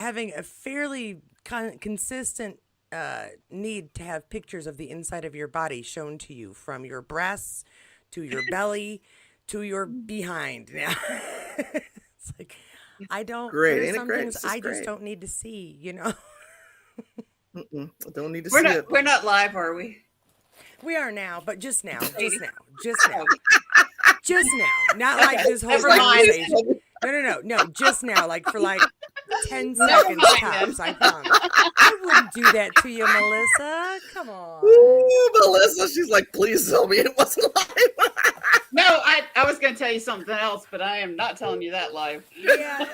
having a fairly consistent need to have pictures of the inside of your body shown to you, from your breasts to your belly to your behind. Now, it's like I don't. Great, There's ain't it some great? things This is I just great. don't need to see. You know. I don't need to We're see not it. we're not live, are we? We are now, but just now, just Katie? now, just now, Oh, just now. Not like okay. this whole Never mind. conversation. No. Just now, like for like 10 Never seconds mind then. tops. I promise. I wouldn't do that to you, Melissa. Come on. Ooh, Melissa, she's like, please tell me it wasn't live. No, I was going to tell you something else, but I am not telling you that live. Yeah.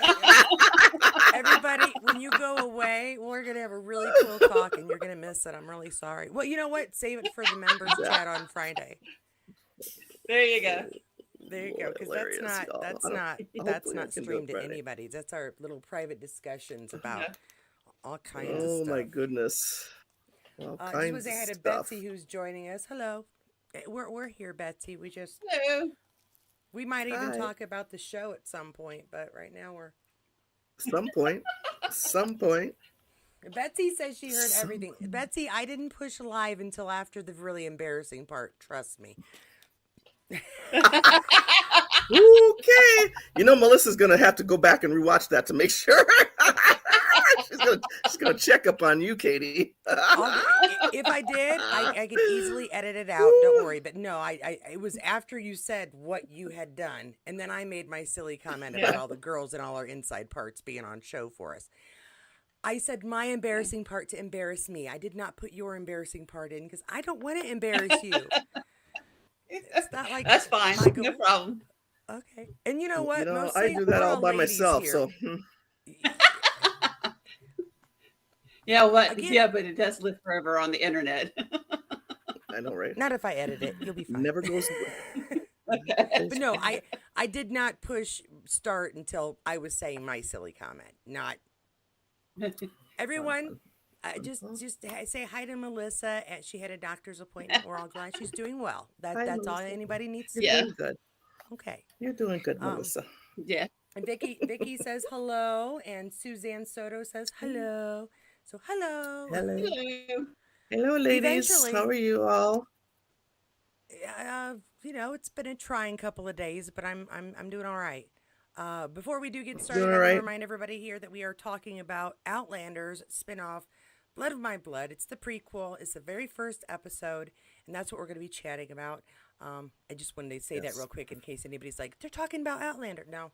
Everybody, when you go away, we're going to have a really cool talk and you're going to miss it. I'm really sorry. Well, you know what? Save it for the members chat on Friday. There you go. There you go, because Hilarious, y'all. that's Hopefully I not can do it streamed to Friday. anybody's. That's our little private discussions about Yeah. all kinds of Oh stuff. my goodness. All Just kinds want to say hi of to stuff. Betsy who's joining us. Hello, we're here, Betsy. Hello. We might even Hi. talk about the show at some point, but right now we're. Some point. Some point. Betsy says she heard everything. Betsy, I didn't push live until after the really embarrassing part. Trust me. Okay. You know, Melissa's gonna have to go back and rewatch that to make sure. she's gonna check up on you, Katie. If I did, I could easily edit it out. Don't worry. But no, it was after you said what you had done, and then I made my silly comment about Yeah. all the girls and all our inside parts being on show for us. I said my embarrassing part to embarrass me. I did not put your embarrassing part in because I don't want to embarrass you. It's not like That's fine. Michael. No problem. Okay, and you know You what? know, Mostly I do that we're all by ladies myself. here. So Yeah, what? Again, Yeah, but it does live forever on the internet. I know, right? not if I edit it. You'll be fine. Never goes away. Okay. But no, I did not push start until I was saying my silly comment. Not everyone. Just say hi to Melissa. And she had a doctor's appointment. We're all glad she's doing well. Hi, That's all Melissa. anybody needs to You're Yeah. know. doing good. Okay. You're doing good, Melissa. Yeah. And Vicky says hello, and Suzanne Soto says hello. So hello. Hello. Hello. Hello, ladies. Eventually, How are you all? it's been a trying couple of days, but I'm doing all right. Before we do get started, Doing I all want to right? remind everybody here that we are talking about Outlander's spinoff, Blood of My Blood. It's the prequel. It's the very first episode, and that's what we're going to be chatting about. I just wanted to say that Yes. real quick in case anybody's like, they're talking about Outlander. No,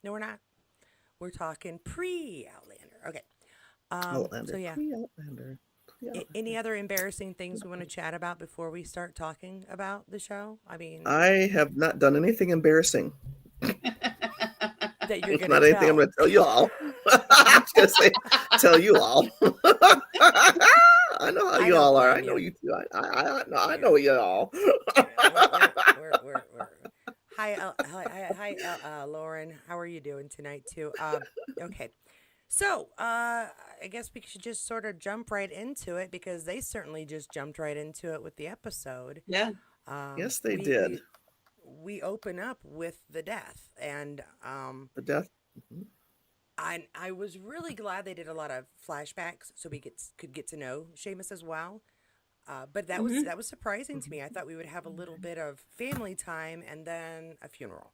we're not. We're talking pre-Outlander. Okay. Outlander. So yeah. Pre-Outlander. Any other embarrassing things we want to chat about before we start talking about the show? I mean, I have not done anything embarrassing. that you're It's going not to anything I'm tell. going to tell you all. I'm just going to say, tell you all. I know how I you don't all are. I blame know you. you too. I know you all. We're hi, Lauren. How are you doing tonight too? Okay. So, I guess we should just sort of jump right into it because they certainly just jumped right into it with the episode. Yeah. Yes, they We did. we open up with the death, and The death. I was really glad they did a lot of flashbacks so we could get to know Seamus as well. But that was surprising to me. I thought we would have a little bit of family time and then a funeral,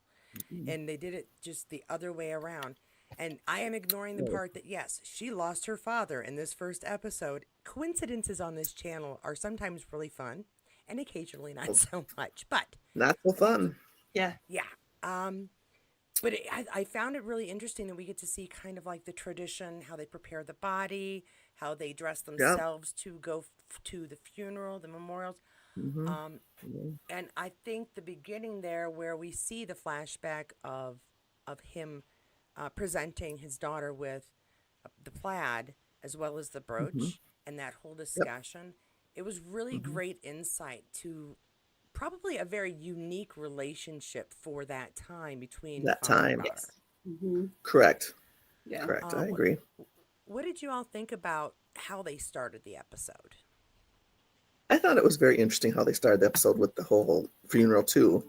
and they did it just the other way around. And I am ignoring the part that yes, she lost her father in this first episode. Coincidences on this channel are sometimes really fun, and occasionally not so much. But Not so fun. Yeah. yeah. But I found it really interesting that we get to see kind of like the tradition, how they prepare the body, how they dress Yeah. themselves to go to the funeral, the memorials. Mm-hmm. Um, and I think the beginning there, where we see the flashback of him presenting his daughter with the plaid as well as the brooch and that whole Yep. discussion, it was really great insight to probably a very unique relationship for that time between That father and time. daughter. Yes. Correct. Yeah. Correct. I What agree. what did you all think about how they started the episode? I thought it was very interesting how they started the episode with the whole funeral too.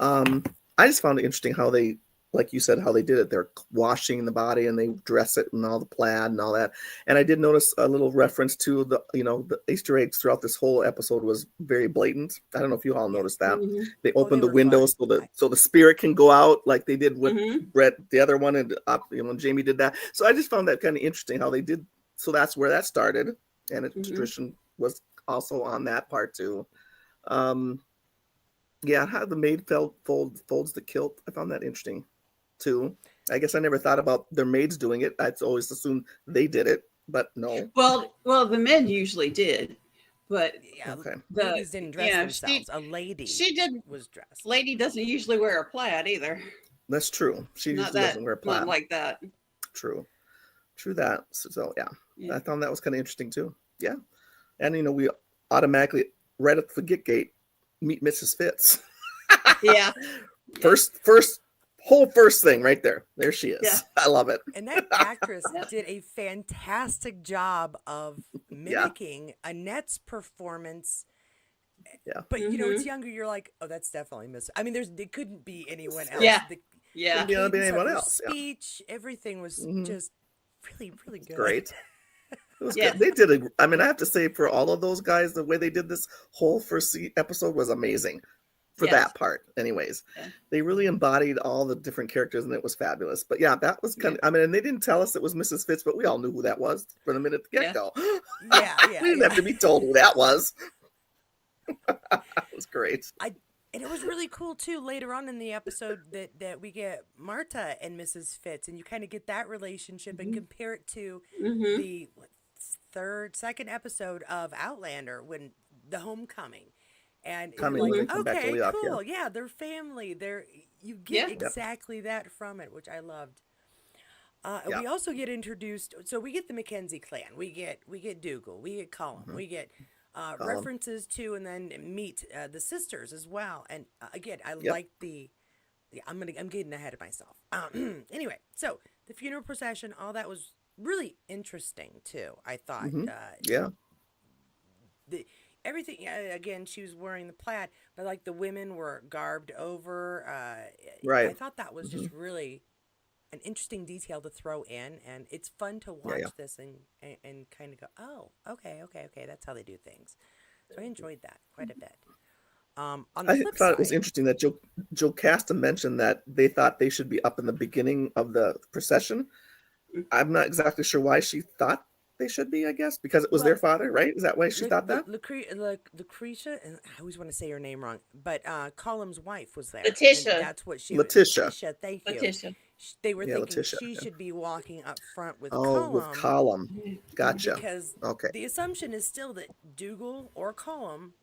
I just found it interesting how they like you said, how they did it. They're washing the body and they dress it in all the plaid and all that. And I did notice a little reference to the, the Easter eggs throughout this whole episode was very blatant. I don't know if you all Yeah. noticed that. Mhm. They Oh, opened they the were windows fun. so the spirit can go out like they did with Mhm. Brett, the other one, and Jamie did that. So I just found that kind of interesting how they did. So that's where that started, and Mhm. tradition was also on that part too. Um, yeah, how the maid folds the kilt. I found that interesting too. I guess I never thought about their maids doing it. I'd always assumed they did it, but no. Well, the men usually did, but Yeah, Okay, the ladies didn't dress she themselves. A lady she did. was dressed. Lady doesn't usually wear a plaid either. that's true. She Not usually that, doesn't wear not plaid. like that. True, true that. So yeah, Yeah. I found that was kind of interesting too. Yeah, and we automatically right at the gate meet Mrs. Fitz. Yeah. first first thing right there. There she is. Yeah. I love it. And that actress Yeah. did a fantastic job of Yeah, mimicking Annette's performance. yeah. But it's Mhm. younger. You're like, oh, that's definitely Miss. I mean, it couldn't be anyone else. Yeah. The Yeah. Couldn't be cadence of anyone her else. Yeah. speech, everything was Mhm. just really, really good. Great. It was Yeah. good. They did I mean, I have to say, for all of those guys, the way they did this whole first episode was amazing. For Yes. that part, anyways, Yeah. they really embodied all the different characters, and it was fabulous. But yeah, that was kind of. I mean, and they didn't tell us it was Mrs. Fitz, but we all knew who that was from the minute the Yeah. get go. Yeah, We didn't have to be told who that was. It was great. And it was really cool too. Later on in the episode, that we get Marta and Mrs. Fitz, and you kind of get that relationship and compare it to Mhm. the second episode of Outlander when the homecoming, and you're Coming when like, they come back to okay, Leoc, yeah. cool, yeah, they're family. You Yeah. get Yep. exactly that from it, which I loved. Yeah. We also get introduced. So we get the Mackenzie clan. We get Dougal. We get Cullum. Mhm. We get Colin. references to, and then meet the sisters as well. And again, I Yep. like the. Yeah, I'm getting ahead of myself. Anyway, so the funeral procession, all that was really interesting too. I thought. Mhm. Yeah. Everything, again, she was wearing the plaid, but like the women were garbed over. I Right. thought that was Mhm. just really an interesting detail to throw in, and it's fun to Yeah. watch Yeah. this and kind of go, oh, okay, that's how they do things. So I enjoyed that quite a bit. On the I flip thought it was side, interesting that Jocasta mentioned that they thought they should be up in the beginning of the procession. I'm not exactly sure why she thought they should be. I guess because it was their well, father, right? Is that why she thought that? Lucretia, and I always want to say her name wrong, but Column's wife was there, and Letitia. that's what Letitia. Letitia, thank you. Letitia. They were Yeah, thinking Letitia. she Yeah. should be walking up front with Oh, with Colum, Column. Gotcha. because Okay. the assumption is still that Dougal or Colum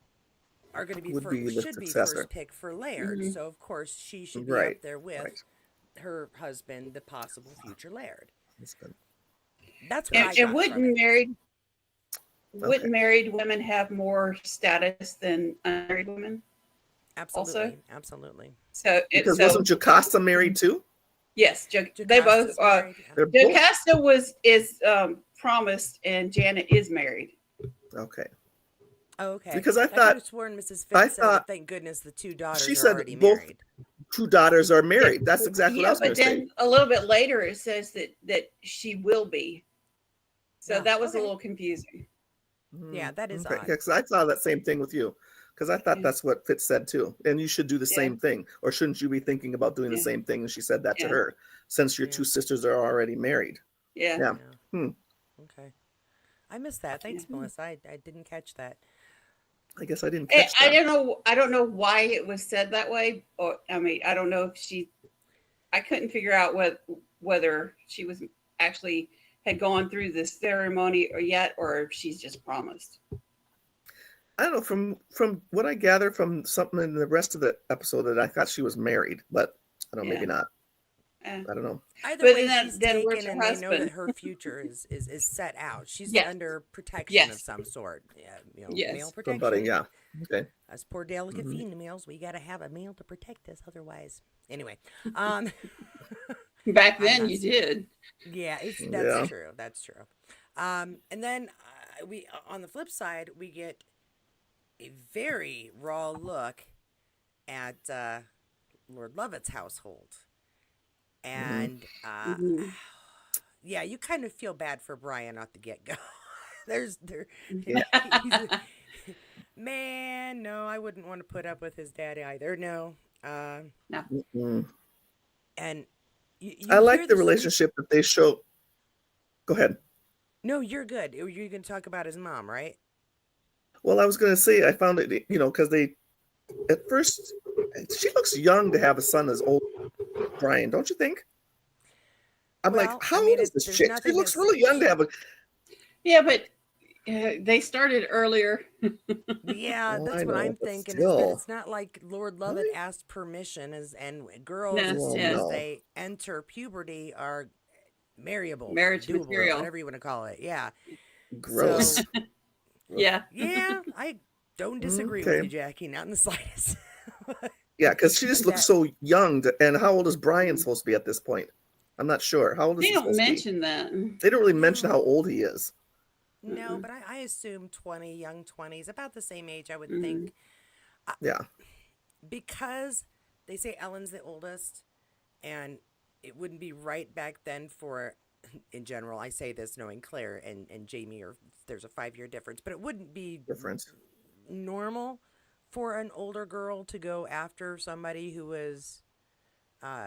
are going to be Would be the should be successor. first pick for Laird. Mhm. So of course she should be Right. up there with Right. her husband, the possible future Laird. That's good. That's what I And got from wouldn't it. wouldn't married women have more status than unmarried women? Absolutely, absolutely. So Because so wasn't Jocasta married too? yes, they both. Jocasta's married. Yeah. They're both. Jocasta is promised, and Janet is married. Okay. Oh, okay. Because I could thought- have sworn Mrs. I Fitz said, thought- thank goodness the two daughters She are said already both- married. Two daughters are married. That's exactly what I Yeah, was going but to say. then a little bit later it says that she will be. So Yeah, that was okay. a little confusing. Yeah, that is okay. odd. Because I saw that same thing with you. Because I thought Yeah. that's what Fitz said too. And you should do the Yeah. same thing. Or shouldn't you be thinking about doing the Yeah. same thing? And she said that to Yeah. her, since your Yeah. two sisters are already married. Yeah. Yeah. Yeah. Okay. I missed that. Thanks, Yeah. Melissa. I didn't catch that. I guess I didn't catch I that. don't know. I don't know why it was said that way. Or I mean, I don't know if she. I couldn't figure out whether she was actually had gone through the ceremony or yet, or if she's just promised. I don't know. From what I gather from something in the rest of the episode, that I thought she was married, but I don't know, maybe Yeah. not. Eh. I don't know. Either But way, then- she's then where's taken, her and they know that husband? her future is set out. She's Yes. under protection of Yes. some sort. Yeah, Yes. male protection. Somebody, yeah. Okay. Us poor delicate Mhm. females, we got to have a male to protect us, otherwise. Anyway, um, Back I'm then, not you saying- did. yeah, that's Yeah. true. That's true. And then we, on the flip side, we get a very raw look at Lord Lovett's household. Hmm. And Mm-hmm. yeah, you kind of feel bad for Brian at the get go. There's there, Yeah. he's a, man. No, I wouldn't want to put up with his daddy either. No, uh, No. Mm. and I you hear like the the story. relationship that they show. Go ahead. No, you're good. You're going to talk about his mom, right? Well, I was going to say I found it, because they at first she looks young to have a son as old as Brian, don't you think? I'm like, Well, how I old mean, is this there's chick? She nothing looks that's really young to she. have a. Yeah, but they started earlier. Yeah, Well, I that's what know, I'm but thinking. Is that still, it's not like Lord Lovett really? asked permission, and girls No, as Well, soon yeah, as no, they enter puberty are marryable, marriage doable, material. whatever you want to call it. Yeah. So gross. Ugh. Yeah. yeah, I don't disagree with Okay, you, Jackie, not in the slightest. yeah, because she just looks that so young. And how old is Brian supposed to be at this point? I'm not sure. How old is They he don't supposed to be? mention that. They don't really mention how no, old he is. no, Mm-mm. but I assume 20, young 20s, about the same age, I would Mm-hmm. think, uh, Yeah, because they say Ellen's the oldest, and it wouldn't be right back then for. In general, I say this knowing Claire and Jamie, or there's a 5 year difference, but it wouldn't be different, normal for an older girl to go after somebody who was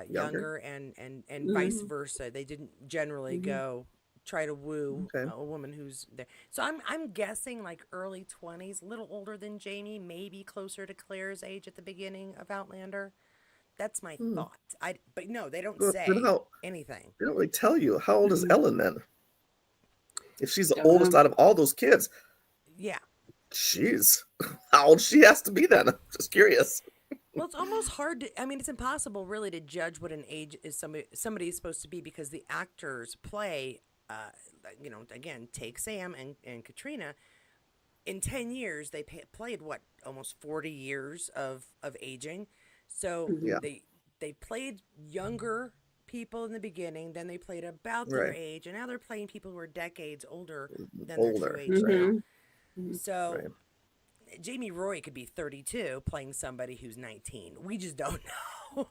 younger. younger, and vice Mm-hmm. versa. They didn't generally Mm-hmm. go try to woo Okay. a woman who's there. So I'm guessing like early 20s, a little older than Jamie, maybe closer to Claire's age at the beginning of Outlander. That's my Hmm. thought. But no, they don't Then say how? anything. They don't really tell you how old is Mm-hmm. Ellen then. If she's the Don't oldest know. out of all those kids, Yeah. jeez, how old she has to be then? Just curious. Well, it's almost hard to. I mean, it's impossible really to judge what an age is somebody is supposed to be, because the actors play. Again, take Sam and Katrina. In 10 years, they played what, almost 40 years of aging. So Mm-hmm. Yeah, they played younger people in the beginning, then they played about their right. age, and now they're playing people who are decades older than their true Older, age right, now. Mm-hmm. So right. Jamie Roy could be 32 playing somebody who's 19. We just don't know.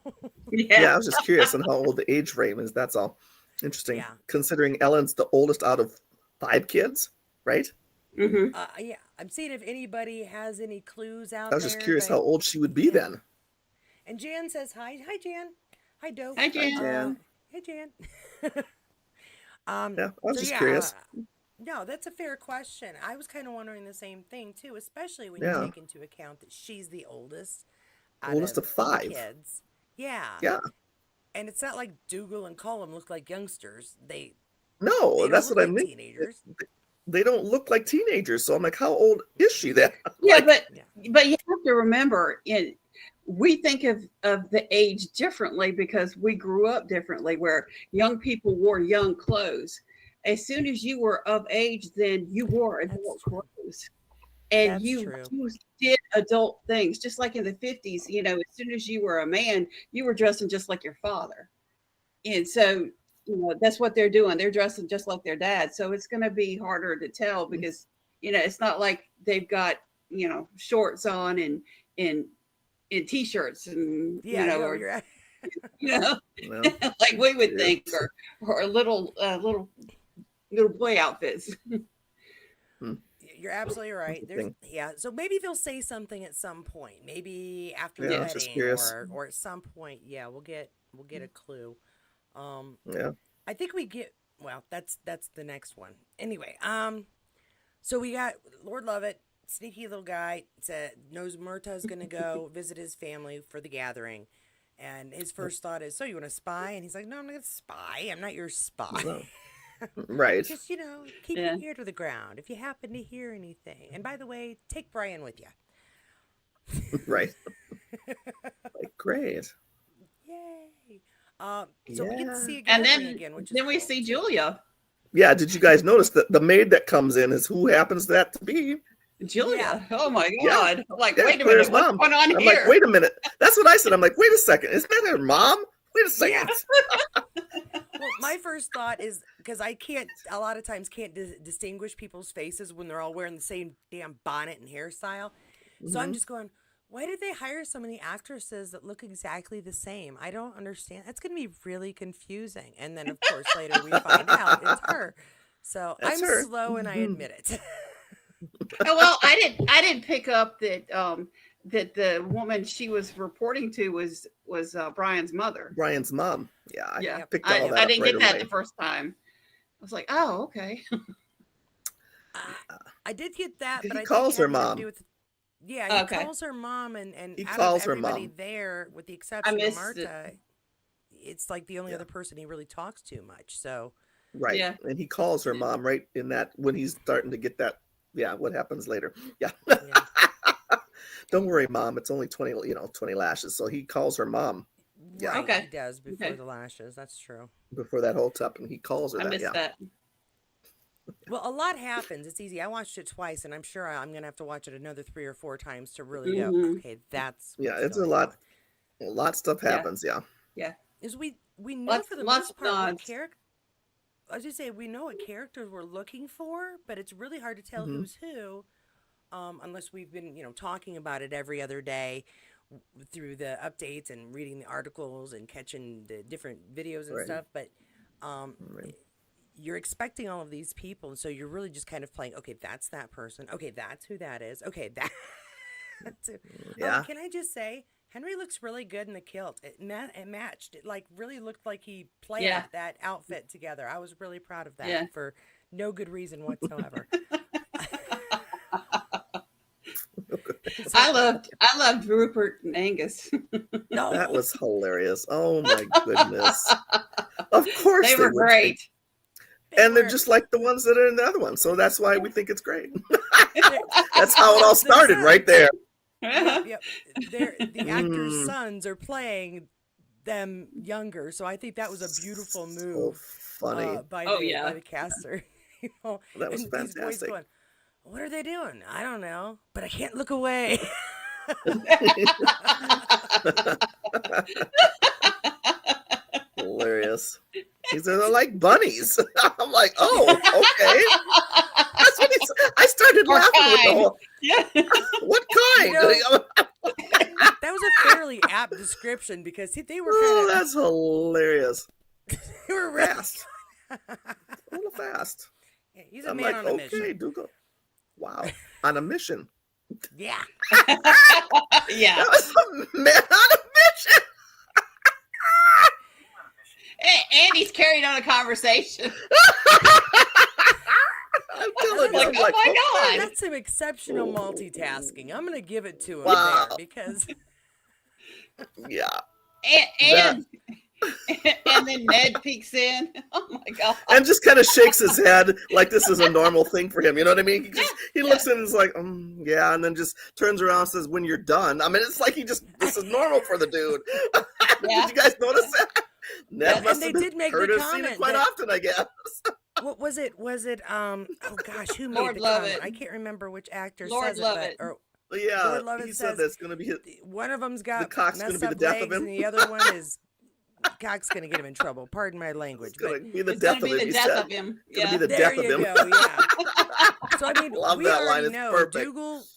Yeah. Yeah, I was just curious on how old the age frame is. That's all. Interesting, Yeah. considering Ellen's the oldest out of 5 kids, right? Mm-hmm. Yeah. I'm seeing if anybody has any clues I out was just there, curious how but old she would be yeah. then. And Jan says hi. Hi, Jan. Hi, Doe. Hi, Hi, Jan. Uh, Jan. hey, Jan. um, Yeah, I was so just yeah, curious. no, that's a fair question. I was kind of wondering the same thing too, especially when you Yeah, take into account that she's the oldest out oldest of of the 5. kids. Yeah. Yeah, And it's not like Dougal and Cullum look like youngsters. They no, don't that's look what I like mean. teenagers. They don't look like teenagers, so I'm like, how old is she then? Yeah, Like, Yeah. but you have to remember, we think of the age differently because we grew up differently, where young people wore young clothes. As soon as you were of age, then you wore That's adult true. clothes, and That's true. you did adult things, just like in the 50s. As soon as you were a man, you were dressing just like your father, and so that's what they're doing. They're dressing just like their dad. So it's going to be harder to tell because it's not like they've got shorts on and t-shirts and Yeah, or you're well, like we would curious. think, or little boy outfits. Hmm, you're absolutely right. There's interesting. yeah, so maybe they'll say something at some point. Maybe after the Yeah, I Yeah. was just wedding, curious. or at some point, yeah, we'll get a clue. Um Yeah, I think we get well, that's the next one. Anyway, so we got Lord Lovett, sneaky little guy, said knows Murtaugh's gonna go visit his family for the gathering. And his first thought is, so you want to spy? And he's like, no, I'm not going to spy. I'm not your spy. no, right, Just, keep your Yeah. ear to the ground if you happen to hear anything. And by the way, take Brian with you. right. Like, great. Yay. So we get to Yeah, see a And gathering again, which is then we cool see too. Julia. yeah. Did you guys notice that the maid that comes in is who happens that to be? Yeah. Julia. Oh my Yeah, God. I'm like, yeah, wait a Claire's minute, what's mom. going on I'm like, here? wait a minute. That's what I said. I'm like, wait a second. Isn't that her mom? Wait a Yeah. second. Well, my first thought is because I can't, a lot of times, can't distinguish people's faces when they're all wearing the same damn bonnet and hairstyle. So I'm Mhm. just going, Why did they hire so many actresses that look exactly the same? I don't understand. That's going to be really confusing. And then, of course, later we find out it's her. So That's I'm her. slow and I admit it. Oh, well, I didn't pick up that that the woman she was reporting to was Brian's mother. Brian's mom. Yeah, I Yeah, Yep. picked all I that I up didn't right get that away. the first time. I was like, oh, okay. I did get that, but He I think it calls her had more to do mom. with. Yeah, he Okay, calls her mom, and He out of calls her everybody mom. there, with the I exception of missed it. Marta, it's like the only Yeah, other person he really talks to much. So, right. Yeah, And he calls her mom right in that when he's starting to get that. Yeah, what happens later? Yeah. yeah. Don't worry, mom. It's only 20, 20 lashes. So he calls her mom. Yeah, Right, he okay, does before okay. the lashes. That's true. before that whole top, and he calls her I that. missed Yeah. that. Well, a lot happens. It's easy. I watched it twice, and I'm sure I'm going to have to watch it another 3 or 4 times to really go, Hmm. okay, that's Yeah, what's it's a going on. lot. A lot of stuff Yeah, happens. Yeah. yeah. Is we know Lots for the lots most of part what nods. character. I was just say we know what characters we're looking for, but it's really hard to tell Hmm. who's who, unless we've been talking about it every other day through the updates and reading the articles and catching the different videos and Right. stuff. But um, Right. you're expecting all of these people, and so you're really just kind of playing. Okay, that's that person. Okay, that's who that is. Okay, that's who. Oh, and Yeah. can I just say, Henry looks really good in the kilt. It matched. It like really looked like he planned Yeah, that outfit together. I was really proud of that yeah. for no good reason whatsoever. So I loved Rupert and Angus. That no, was hilarious. Oh my goodness. Of course They they were would be. great. they And they're were. just like the ones that are in the other one. So that's why we think it's great. They're, That's how it well, all the started right sons. there. Yep, yep. The actors' Mm, sons are playing them younger, so I think that was a beautiful so move funny. by Oh the yeah. caster. That was And these boys fantastic. going, "What are they doing? I don't know, but I can't look away." Hilarious. He said, they're like bunnies. I'm like, oh, okay. That's what he said. I started Or laughing with the kind. whole, Yeah. what You kind? know, that was a fairly apt description because they were kind Oh, of that's hilarious. they were really. Fast. A little fast. He's a I'm man like, on a okay, mission. Dougal. Wow. On a mission. Yeah. Yeah. That was a man on a mission. Andy's carried on a conversation. I'm Now telling you. Like, I'm oh like, my okay. God. that's some exceptional multitasking. I'm gonna give it to him Wow. there because Yeah. And, That and then Ned peeks in. Oh my God. and just kind of shakes his head like this is a normal thing for him. You know what I mean? He Yeah. looks at it and is like, yeah, and then just turns around and says, when you're done. I mean, it's like this is normal for the dude. Yeah. Did you guys notice that? Ned Yeah. must and they have been did make heard the or seen it comment quite that often, I guess. what was it? Was it oh gosh, who made Lord the love comment? it. I can't remember which actor Lord says it, love but it. or Yeah, Lord Lovett he said says that's going to be his, one of them's the got cock's going to messed be the up death of legs him. and the other one is cock's gonna get him in trouble. Pardon my It's language, but going to be the It's going death to of be him, the he death said. of him. It's going to be Yeah. the there death of you him. go. Yeah. So I mean, Love we that line. already It's know perfect.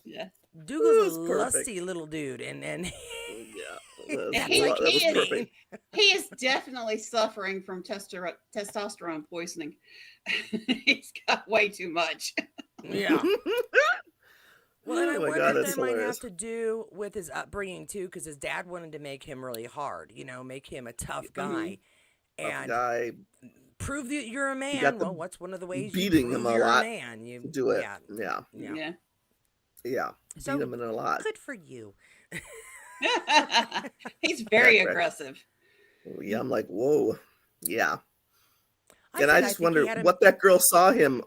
Yeah. Dougal's a It's perfect. lusty little dude, and Yeah, that's like that was his He main. perfect. He is definitely suffering from testosterone poisoning. He's got way too much. Yeah. Well, and I Oh my wonder God, if that's that might have hilarious. to do with his upbringing too, because his dad wanted to make him really hard, make him a tough Hmm. guy, Tough and guy. prove that you're a He got man. Well, the what's one of the ways you beating him prove a you're a lot man? to do it. Yeah, Yeah, yeah. Yeah. yeah. Beat So him in a lot. good for you. He's That very crack. aggressive. Yeah, I'm like, whoa. Yeah. I And I said I just think he wonder had him. what that girl saw him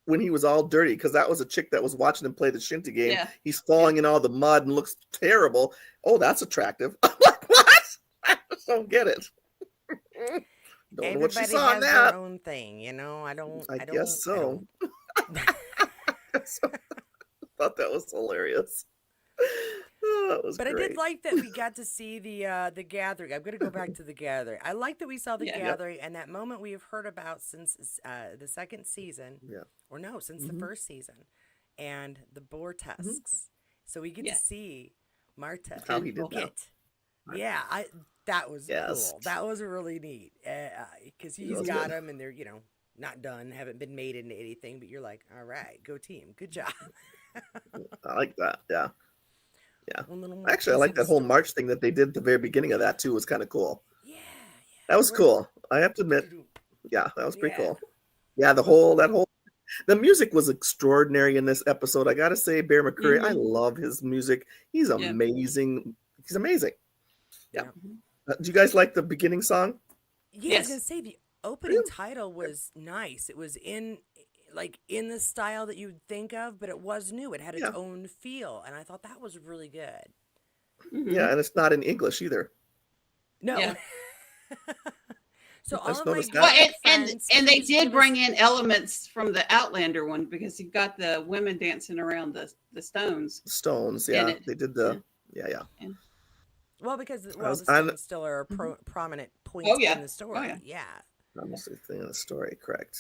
when he was all dirty, because that was a chick that was watching him play the shinty game. Yeah. He's falling in all the mud and looks terrible. Oh, that's attractive. I'm like, what? I just don't get it. Don't know what she Everybody saw in has their that. own thing, I don't. I I don't. guess so. I don't. Thought that was hilarious. Oh, that was But I did great. like that we got to see the gathering. I'm going to go back to the gathering. I like that we saw the Yeah. Yep. gathering and that moment we have heard about since the second season, Yeah. or no, since the Mhm. first season, and the boar tusks. So we get Yeah. to see Marta, how he did that. get. Yeah, that was Yes. cool. That was really neat because It he's was got good. them and they're not done, haven't been made into anything. But you're like, all right, go team, good job. I like that. Yeah. Yeah. One little more Actually, I piece like of the that whole story. march thing that they did at the very beginning of that too. Was kind of cool. Yeah, That was Where, cool. I have to admit. Yeah, that was pretty yeah, cool. Yeah, the music was extraordinary in this episode. I gotta say, Bear McCreary, I Mm-hmm. love his music. He's Yeah. amazing. He's amazing. Yeah. yeah. Do you guys like the beginning song? Yeah, I was gonna Yes. say the opening Really? title was nice. It was in the style that you'd think of, but it was new. It had its Yeah. own feel, and I thought that was really good. Mm-hmm. Yeah, and it's not in English either. No. Yeah. So I all just of my noticed Well, that. Gaelic friends, and they please did give bring us. in elements from the Outlander one because you've got the women dancing around the stones Stones, in yeah. it. They did Yeah. yeah. Yeah. Well, because I was the on Stones still are a Mhm. prominent point Oh in yeah. the Oh yeah. story. Yeah. I'm just thinking of the story, correct.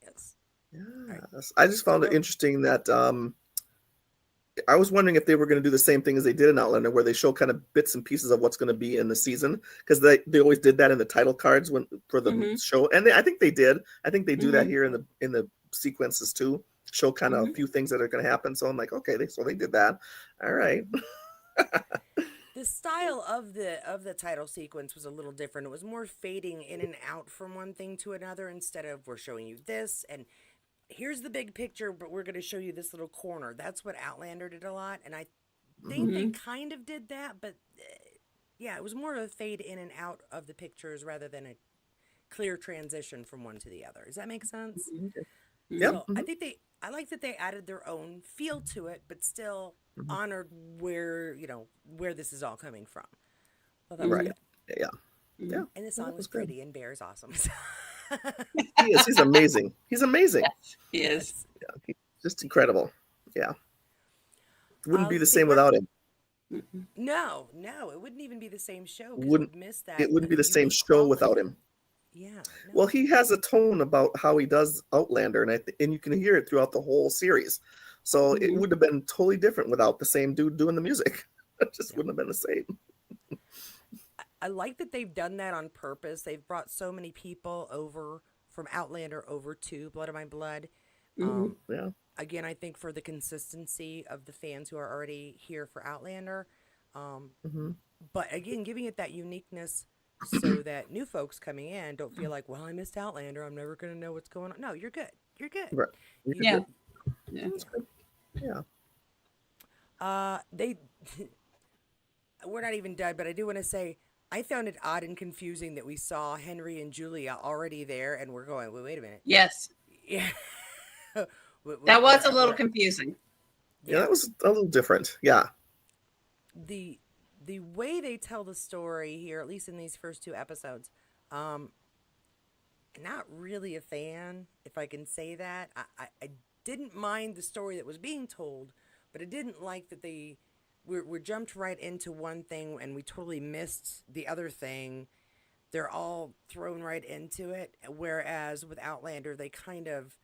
Yes. All right. Yes. I just So found it interesting that I was wondering if they were going to do the same thing as they did in Outlander, where they show kind of bits and pieces of what's going to be in the season, because they always did that in the title cards for the Mm-hmm. show, and I think they did. I think they do that Mm-hmm. here in the sequences too, show kind of a Mm-hmm. few things that are going to happen. So I'm like, okay, so they did that. All right. the style of the title sequence was a little different. It was more fading in and out from one thing to another instead of we're showing you this and here's the big picture, but we're going to show you this little corner. That's what Outlander did a lot, and I think Mhm. they Mm-hmm. kind of did that, but yeah, it was more of a fade in and out of the pictures rather than a clear transition from one to the other. Does that make sense? Okay. Yep. Mm-hmm. So I like that they added their own feel to it, but still Mhm. honored where this is all coming from. Well, that was Mm-hmm. Right. good. Yeah. Mm-hmm. Yeah. And the Well, song that was was good. pretty, and Bear's awesome. He is. He's amazing. He's amazing. Yes, he is. Yes. Yeah. He's just incredible. Yeah. Wouldn't be the They same brought without him. Mm-hmm. No, it wouldn't even be the same show because it Wouldn't would miss It that wouldn't be the same unique show quality. without him. Yeah, Well, no. he has a tone about how he does Outlander, and you can hear it throughout the whole series. So it Mm-hmm. would have been totally different without the same dude doing the music. It just Yeah. wouldn't have been the same. I like that they've done that on purpose. They've brought so many people over from Outlander over to Blood of My Blood. Mm-hmm. Yeah. Again, I think for the consistency of the fans who are already here for Outlander. Um, Hmm. but again, giving it that uniqueness so that new folks coming in don't feel like, well, I missed Outlander. I'm never going to know what's going on. No, you're good. You're good. Right. You You, did Yeah. good. Yeah. That's good. Yeah. they, we're not even done, but I do want to say, I found it odd and confusing that we saw Henry and Julia already there, and we're going, wait a minute. Yes. Yeah. That was a little Where- confusing. Yeah, yeah. that was a little different. Yeah. The way they tell the story here, at least in these first two episodes, not really a fan, if I can say that. I didn't mind the story that was being told, but I didn't like that we're jumped right into one thing and we totally missed the other thing. They're all thrown right into it. Whereas with Outlander, they kind of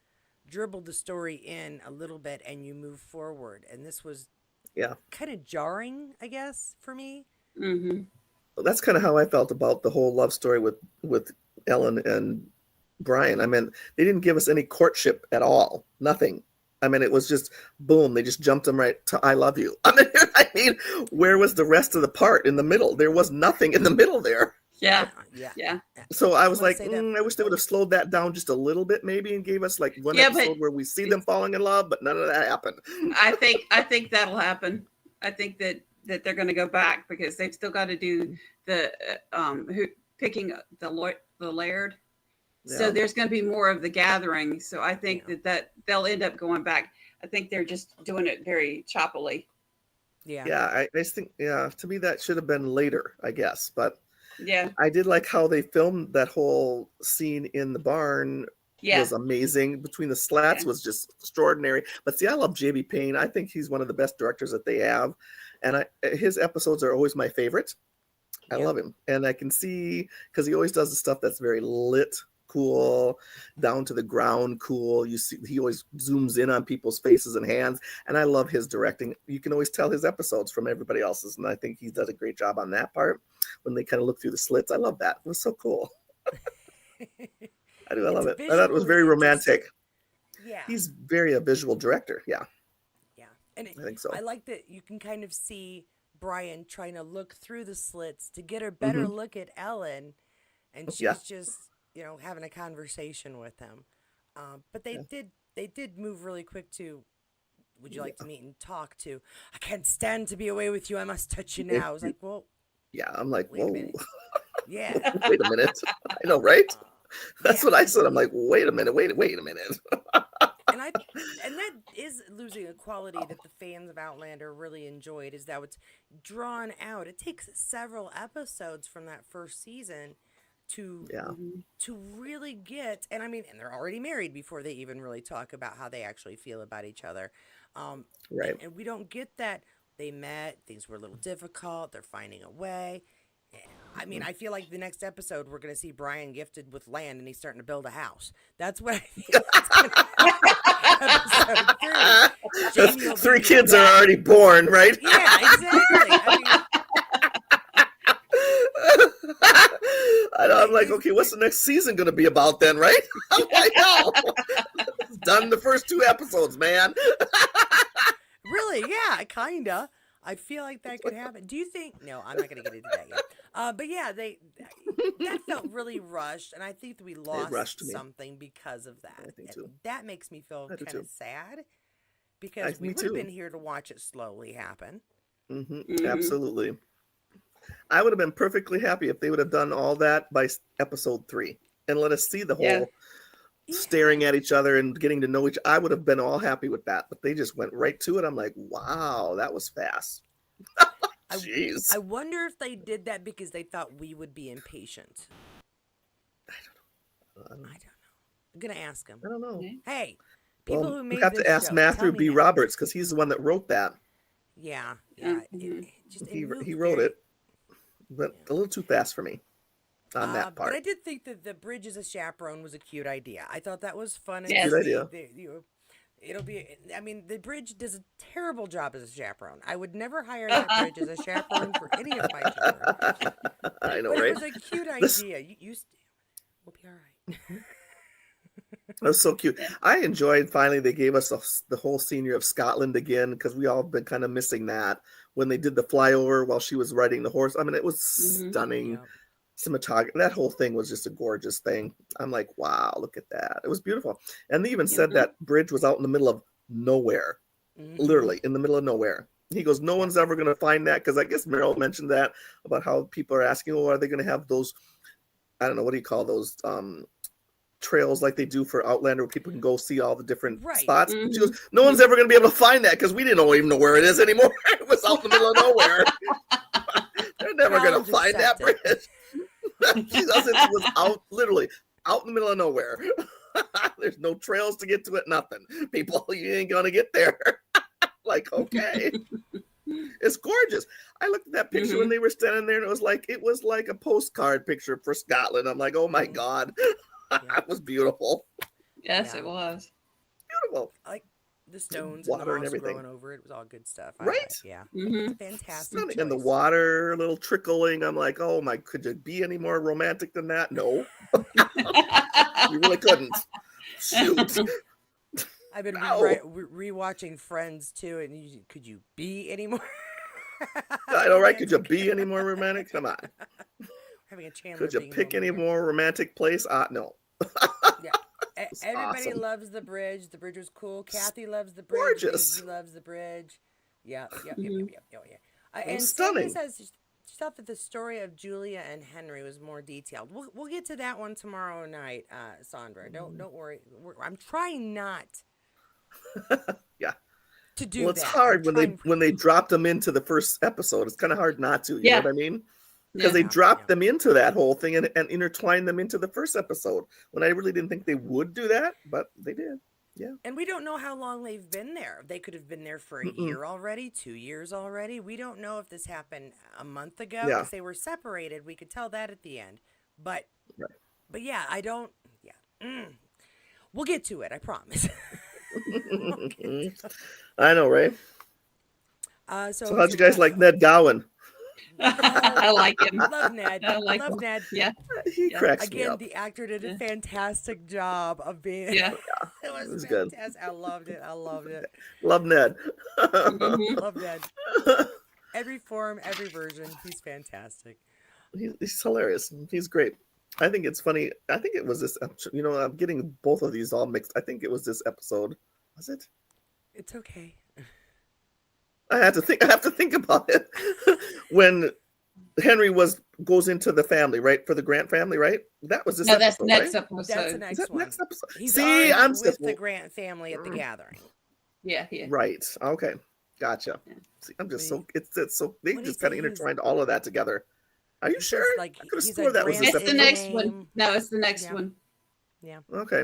dribbled the story in a little bit and you move forward. And this was Yeah. kind of jarring, I guess, for me. Mm-hmm. Well, that's kind of how I felt about the whole love story with Ellen and Brian. I mean, they didn't give us any courtship at all. Nothing. I mean, it was just boom. They just jumped them right to "I love you." I mean, where was the rest of the part in the middle? There was nothing in the middle there. Yeah. Yeah. Yeah. So I was wanna like, say that- I wish they would have slowed that down just a little bit, maybe, and gave us like one Yeah, but- episode where we see them falling in love, but none of that happened. I think that'll happen. I think that they're going to go back because they've still got to do the who picking the laird. So Yeah. there's going to be more of the gathering. So I think Yeah. that they'll end up going back. I think they're just doing it very choppily. Yeah. Yeah, I just think, to me that should have been later, I guess. But Yeah. I did like how they filmed that whole scene in the barn. Yeah. Was amazing. Between the slats Yeah. was just extraordinary. But see, I love JB Payne. I think he's one of the best directors that they have, and his episodes are always my favorite. I Yeah. love him, and I can see because he always does the stuff that's very lit, cool, down to the ground cool. You see, he always zooms in on people's faces and hands, and I love his directing. You can always tell his episodes from everybody else's, and I think he does a great job on that part when they kind of look through the slits. I love that. It was so cool. I do. I It's love it. I thought it was very visually interesting. romantic. Yeah. He's very a visual director. Yeah, Yeah. And I think so. I like that you can kind of see Brian trying to look through the slits to get a better look at Ellen, and Yeah. she's just, having a conversation with him. But they did move really quick to, would you like to meet and talk to? I can't stand to be away with you. I must touch you now. I was like, well, Yeah, I'm like, wait a whoa, minute. Yeah. wait a minute. I know, right? That's Yeah. what I said. I'm like, wait a minute, wait a minute. And that is losing a quality that the fans of Outlander really enjoyed, is that it's drawn out. It takes several episodes from that first season to Yeah, to really get, and I mean, and they're already married before they even really talk about how they actually feel about each other. right. And we don't get that. They met, things were a little difficult, they're finding a way. I mean, I feel like the next episode we're going to see Brian gifted with land and he's starting to build a house. That's what I feel that's going to happen. Episode 3. Jamie will Three be kids are already born, right? Yeah, exactly. I mean, I know. I'm like, okay, what's the next season going to be about then, right? I'm like, no. It's done the first 2 episodes, man. really, yeah, kinda. I feel like that could happen. Do you think? No, I'm not going to get into that yet. But yeah, that felt really rushed, and I think that we lost rushed me. something because of that. I think And too. that makes me feel I do kind of too. sad because we Me would have too. been here to watch it slowly happen. Absolutely. I would have been perfectly happy if they would have done all that by episode 3 and let us see the whole Yeah. staring at each other and getting to know each. I would have been all happy with that, but they just went right to it. I'm like, wow, that was fast. Jeez. I wonder if they did that because they thought we would be impatient. I don't know. I'm gonna ask them. I don't know. Hey, people Well, who we made have this to ask show, Matthew tell me B. now. Roberts because he's the one that wrote that. Yeah. Mhm. He moved wrote very- it, but a little too fast for me on that part. But I did think that the bridge as a chaperone was a cute idea. I thought that was fun. And Yes. Good sweet. idea. It'll be. I mean, the bridge does a terrible job as a chaperone. I would never hire that bridge as a chaperone for any of my children. I know, But right? it was a cute This- idea. We'll be all right. That was so cute. I enjoyed finally they gave us the whole scenery of Scotland again because we all been kind of missing that when they did the flyover while she was riding the horse. I mean, it was stunning. Yep. Cinematography. That whole thing was just a gorgeous thing. I'm like, wow, look at that. It was beautiful. And they even said that bridge was out in the middle of nowhere, literally in the middle of nowhere. He goes, no one's ever going to find that because I guess Meryl mentioned that about how people are asking, oh, are they going to have those? I don't know, what do you call those? Trails like they do for Outlander where people can go see all the different Right. spots. She goes, no one's ever going to be able to find that because we didn't even know where it is anymore. It was out in the middle of nowhere. They're never going to Challenge find that accepted. bridge. She does it. It was out, literally out in the middle of nowhere. There's no trails to get to it, nothing. People, you ain't going to get there. Like, okay. It's gorgeous. I looked at that picture when they were standing there and it was like a postcard picture for Scotland. I'm like, oh my God. That was beautiful. Yes, Yeah. it was. Beautiful. Like the stones Water and and the moss everything. growing over it. It was all good stuff. Right? Yeah. Mhm. Fantastic. Stunning. And the choice. water a little trickling. I'm like, oh my, could you be any more romantic than that? No. You really couldn't. Shoot. I've been No. rewatching Friends too, and could you be any more? I know, right? Could you be any more romantic? Come on. Having a Chandler. Could you being pick home any again. more romantic place? No. Yeah. was Everybody awesome. loves the bridge. The bridge was cool. Kathy loves the bridge. Gorgeous. He loves the bridge. Yeah. Yeah. Mhm. And stunning. Sandy says she thought that the story of Julia and Henry was more detailed. We'll get to that one tomorrow night, Sandra. Don't worry. I'm trying not. Yeah. To do Well, it's that. hard I'm when trying- they dropped them into the first episode. It's kind of hard not to. You Yeah. know what I mean? Because Yeah. they Yeah, dropped yeah. them into that whole thing and intertwined them into the first episode when I really didn't think they would do that, but they did. Yeah. And we don't know how long they've been there. They could have been there for a year already, 2 years already. We don't know if this happened a month ago Yeah. because they were separated. We could tell that at the end. But Right. but yeah, I don't. Yeah, We'll get to it, I promise. We'll get to it. I know, right? So So who's how'd you your guys last? like Ned Gowen? Oh, I like him. love Ned. I like Love him. Ned. Yeah, He yeah, cracks me Again, up. the actor did a yeah, fantastic job of being. yeah. It It was was good. fantastic. I loved it. I loved it. Love Ned. Hmm. Love Ned. Every form, every version. He's fantastic. He's hilarious. He's great. I think it's funny. I think it was this. I'm getting both of these all mixed. I think it was this episode. Was it? It's okay. I had to think. I have to think about it. When Henry goes into the family, right, for the Grant family, right? That was this No, that's episode, right? next That's the episode. Is next that one. next episode? He's See, already I'm with the still Grant family at the gathering. Yeah, yeah. right. Okay, gotcha. Yeah. See, I'm just When he, so it's so they when he just said kind of he was, intertwined all of that together. Are you he sure? says like I could have he's a swore that was this Grant's It's the in the episode. next one. name. No, it's the next Yeah, one. yeah, Okay,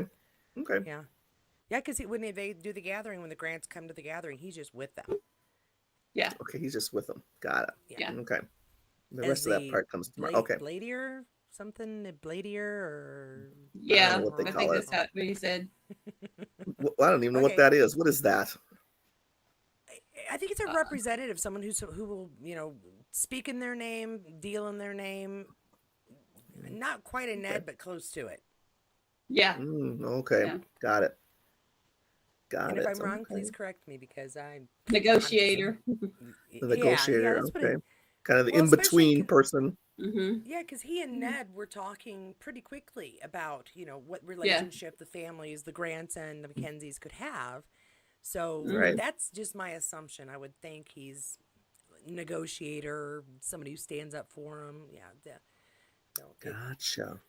okay, yeah, yeah. Because when they do the gathering, when the Grants come to the gathering, he's just with them. Yeah, okay. He's just with them. Got it. Yeah, yeah. Okay. The as rest of that the part comes tomorrow. Okay. Bladier something, a Bladier or I don't know Yeah, what they I wrong. think call it. that's what he said. I don't even know what Okay, that is. What is that? I think it's a Uh, representative, someone who will speak in their name, deal in their name. Not quite a Okay. Ned, but close to it. yeah, Okay. yeah. Got it. And Got if it. I'm wrong, Okay. please correct me because I'm just Negotiator. The yeah. negotiator. That's what Okay. it. Kind of the Well, in especially between person. Hmm. yeah, because he and Ned were talking pretty quickly about what Yeah. relationship the families, the Grants and the Mackenzies could have. So Hmm. Right. that's just my assumption. I would think he's negotiator, somebody who stands up for him. Yeah, no, Gotcha.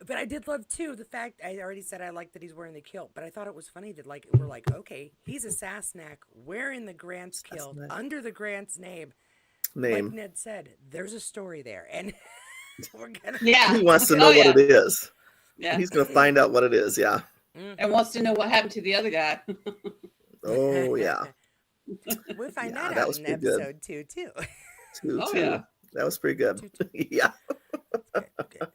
but I did love too the fact I already said I like that he's wearing the kilt, but I thought it was funny that we're like, okay, he's a Sasnak wearing the Grant's That's kilt nice. under the Grant's name. Like Name. Ned said, there's a story there, and we're gonna. Yeah. He wants to know Oh what yeah. it is. Yeah. He's going to find out what it is. Yeah. And wants to know what happened to the other guy. Oh, yeah. We'll find Yeah. that That out was in pretty good. episode two too. Two, Oh two. yeah. That was pretty good. Two. Yeah. Good.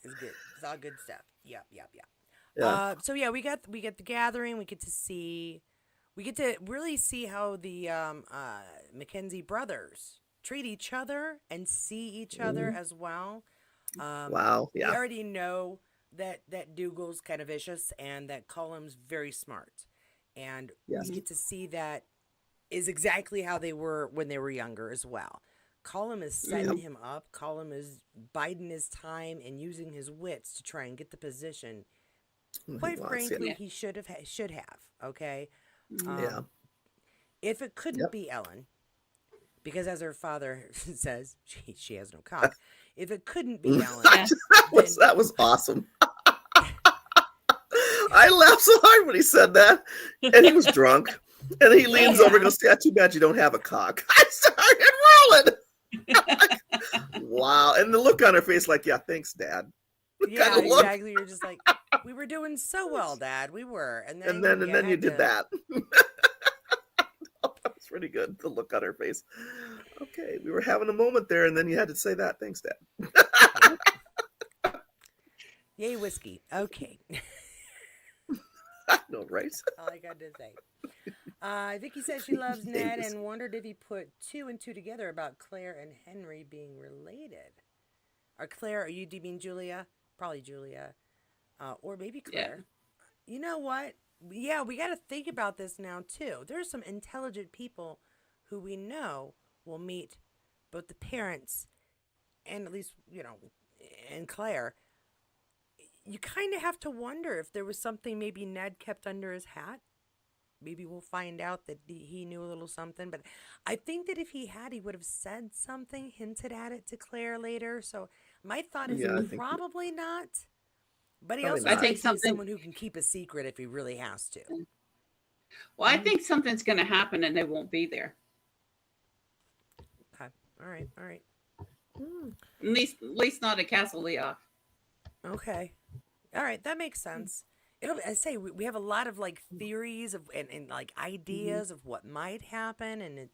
It's good. It's all good stuff. Yep. Yeah. So yeah, we get the gathering. We get to really see how the Mackenzie brothers treat each other and see each other Mhm. as well. Wow. We Yeah. already know that Dougal's kind of vicious and that Cullum's very smart, and we Yes. get to see that is exactly how they were when they were younger as well. Cullum is setting Yep. him up. Cullum is biding his time and using his wits to try and get the position. He Quite wants, yeah. frankly, Yeah. he should have. Okay, Mhm. Yeah. if it couldn't Yep. be Ellen, because as her father says, she has no cock. If it couldn't be Ellen, Yeah. That was awesome. I laughed so hard when he said that. And he was drunk. And he leans over and goes, yeah, too bad you don't have a cock. I started rolling. Wow. And the look on her face, like, yeah, thanks, Dad. yeah, Kind of look. exactly. You're just like, we were doing so well, Dad. We were, and And then you had did to- that. That was pretty good. The look on her face. Okay, we were having a moment there, and then you had to say that. Thanks, Dad. Yay, whiskey. Okay. I know, right? All I got to say. Vicky said she loves Ned and wondered if he put two and two together about Claire and Henry being related. Or Claire, do you mean Julia? Probably Julia. Or maybe Claire. You know what? Yeah, we got to think about this now, too. There's some intelligent people who we know will meet both the parents and at least, and Claire. You kind of have to wonder if there was something maybe Ned kept under his hat. Maybe we'll find out that he knew a little something. But I think that if he had, he would have said something, hinted at it to Claire later. So my thought is Yeah, I think probably not. But he probably also not. I think strikes me as something. someone who can keep a secret if he really has to. Well, I think something's going to happen and they won't be there. Okay. All right. At least not at Castle Leof. Okay. All right. That makes sense. I say we have a lot of like theories and like ideas of what might happen, and it's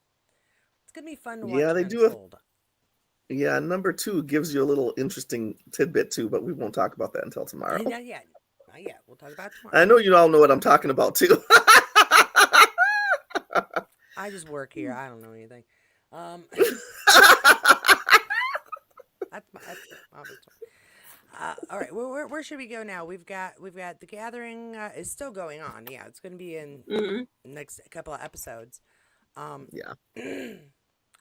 gonna be fun to watch. Yeah, they it do unfold. Yeah, number 2 gives you a little interesting tidbit too, but we won't talk about that until tomorrow. Not yet. Not yet. We'll talk about it I tomorrow. know you all know what I'm talking about too. I just work here. I don't know anything. Um, that's all right. Where should we go now? We've got the gathering is still going on. Yeah, it's going to be in Mm-hmm. the next couple of episodes. Um, Yeah,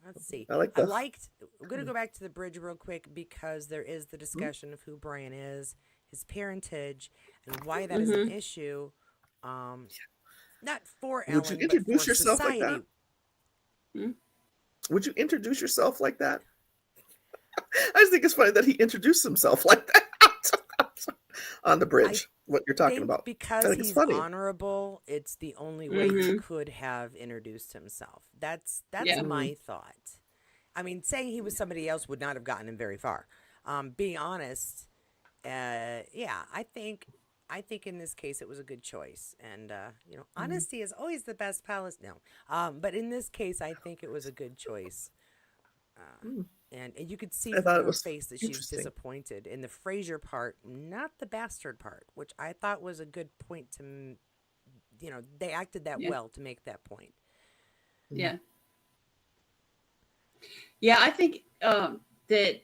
let's see. I like I the. liked. I'm going to go back to the bridge real quick because there is the discussion of who Brian is, his parentage, and why that is an Mm-hmm. issue. Um, not for Would you Ellen, but for introduce yourself like that? society. Would you introduce yourself like that? I just think it's funny that he introduced himself like that on the I bridge. What you're talking think about? I because think it's he's funny. honorable, it's the only way he Mm-hmm. could have introduced himself. That's Yeah. Mhm. my thought. I mean, saying he was somebody else would not have gotten him very far. Being honest, yeah, I think in this case it was a good choice, and Mhm. honesty is always the best policy. No, but in this case, I think it was a good choice. Uh, Mm. and you could see I from thought it her was face that she's interesting. disappointed in the Frasier part, not the bastard part, which I thought was a good point to, they acted that Yeah. well to make that point. Mhm. Yeah. Yeah. I think that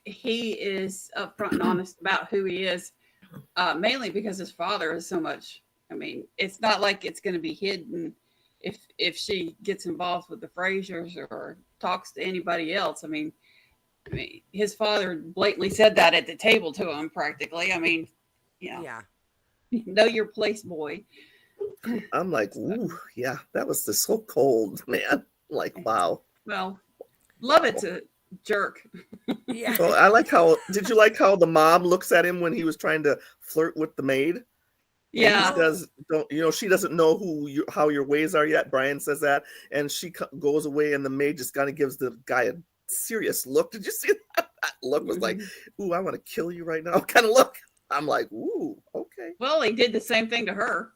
he is upfront and honest about who he is, mainly because his father is so much. I mean, it's not like it's going to be hidden if she gets involved with the Frasers or talks to anybody else. I mean, his father blatantly said that at the table to him, practically. I mean, you know, Yeah, know your place, boy. I'm like, So, ooh, yeah, that was just so cold, man. Like, wow, well, love it wow. to jerk. yeah, Well, I like how. Did you like how the mom looks at him when he was trying to flirt with the maid? And he Yeah. oh, says, "Don't she doesn't know how your ways are yet." Brian says that, and she goes away, and the maid just kind of gives the guy a serious look. Did you see that? That look was like, Mhm. "Ooh, I want to kill you right now," kind of look. I'm like, "Ooh, okay." Well, he did the same thing to her.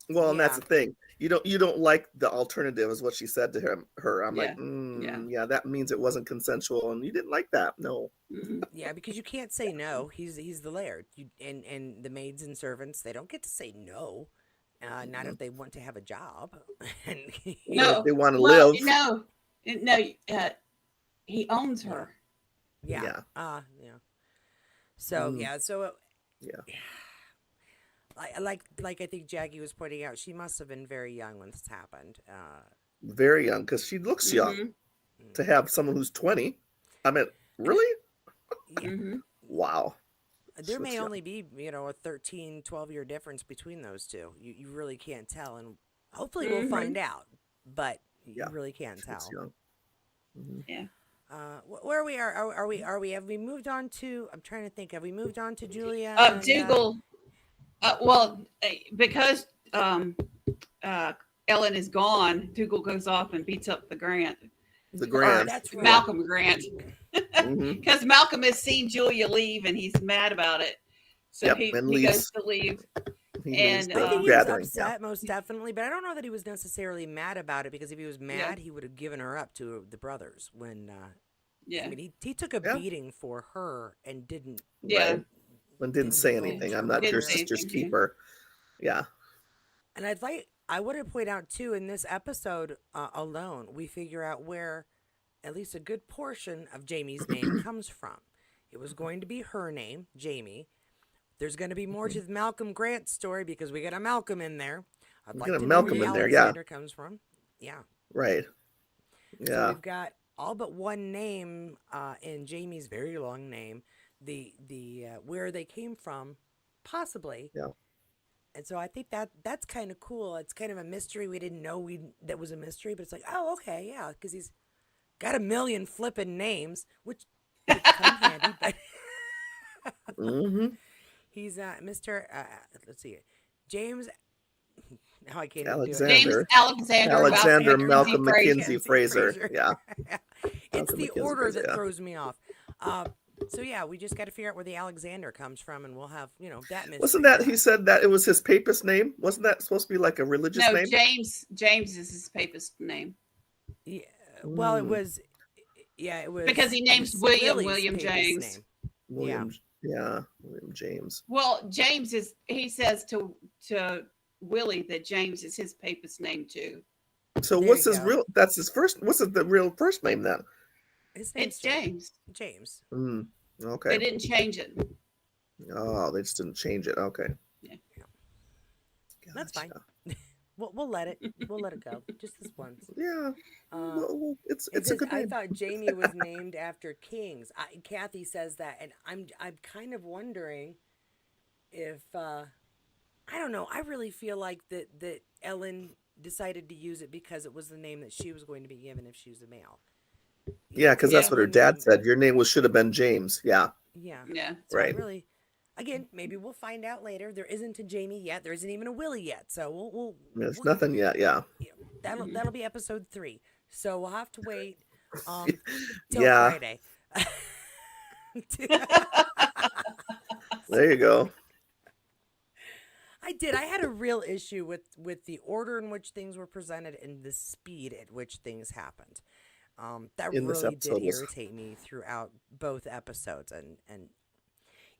Well, and that's yeah. the thing. You don't like the alternative, is what she said to her. I'm like, Yeah. Yeah. yeah, that means it wasn't consensual, and you didn't like that. No. Hmm. Yeah, because you can't say no. He's the laird. And the maids and servants, they don't get to say no. Not Mhm. if they want to have a job. And Or if No. they want to Well, live. no. He owns yeah, her. yeah, Yeah. yeah. So Mm, yeah, so yeah. like I think Jackie was pointing out, she must have been very young when this happened. Very young, because she looks young Hmm. to have someone who's 20. I mean, And really? yeah, Hmm. Wow. there She may looks young. only be a 13, 12 year difference between those two. You really can't tell, and hopefully we'll Hmm. find out. But you Yeah. really can't She looks tell. young. Hmm. Yeah. Where we are we have we moved on to? I'm trying to think. Have we moved on to Julia and Dougal. Well, because uh, Ellen is gone, Dougal goes off and beats up the Grant The or Grant. that's Yeah. right. Malcolm Grant Hmm. because Malcolm has seen Julia leave and he's mad about it. So Yep. he And he goes leaves. to leave, He leaves and I the think he was gathering. Yeah. upset, most definitely, but I don't know that he was necessarily mad about it because if he was yeah, mad, he would have given her up to the brothers. When I yeah, mean, he took a Yeah. beating for her and yeah, Right. And didn't say divulge anything. I'm her not your didn't mother. say sister's anything. keeper. Yeah. And I want to point out too in this episode alone, we figure out where at least a good portion of Jamie's name comes from. It was going to be her name, Jamie. There's going to be more Mhm. to the Malcolm Grant story because we got a Malcolm in there. I'd We like got a to know where Malcolm the in there. Yeah. Alexander comes from. Yeah. Right. So Yeah. we've got all but one name in Jamie's very long name. The where they came from, possibly. Yeah. And so I think that's kind of cool. It's kind of a mystery. We didn't know that was a mystery, but it's like, oh, okay, yeah, because he's got a million flippin' names, which come in handy. But Hmm. he's Mr. Let's see, James. Now I can't even do it. James Alexander. Alexander Malcolm Alexander Mackenzie Malcolm Fraser. McKenzie Fraser. Fraser. Yeah. It's Malcolm the McKenzie order Fraser. that Yeah. throws me off. Uh, so yeah, we just got to figure out where the Alexander comes from, and we'll have that Wasn't mystery that he done. said that it was his papist name? Wasn't that supposed to be like a religious No, name? James is his papist name Yeah, well, it Mm, was. Yeah, it because was. he It names was William Lily's papist James. name. Yeah, Williams. Yeah, William James. Well, he says to Willie that James is his papist name too. So There what's you his go. real? That's his first. What's the real first name then? His name's It's James. James. James. Mm, okay. They didn't change it. Oh, they just didn't change it. Okay. Yeah. That's fine. Gotcha. We'll let it. We'll let it go. Just this once. Yeah. Uh, Well, it's it a says good I name. thought Jamie was named after kings. Kathy says that, and I'm kind of wondering if I don't know. I really feel like that Ellen decided to use it because it was the name that she was going to be given if she was a male. You Yeah, know, because Yeah. that's what her Ellen dad name. said. Your name should have been James. Yeah. Yeah. Yeah. So I Right. really, again, maybe we'll find out later. There isn't a Jamie yet. There isn't even a Willie yet. So There's we'll nothing yet. Yeah. you know, that'll be episode 3. So we'll have to wait till Yeah. Friday. There you go. I had a real issue with the order in which things were presented and the speed at which things happened. That In this really did episode was irritate me throughout both episodes, and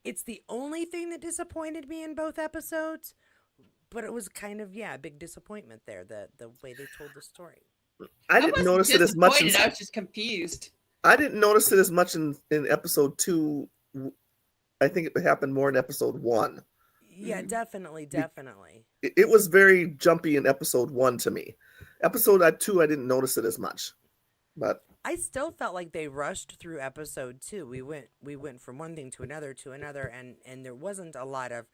it's the only thing that disappointed me in both episodes. But it was kind of a big disappointment there, the way they told the story. I I didn't wasn't notice it as much disappointed. in I was just confused. I didn't notice it as much in episode 2. I think it happened more in episode 1. Yeah, Mhm. definitely. It was very jumpy in episode 1 to me. Episode 2, I didn't notice it as much. But I still felt like they rushed through episode 2. We went from one thing to another, and there wasn't a lot of,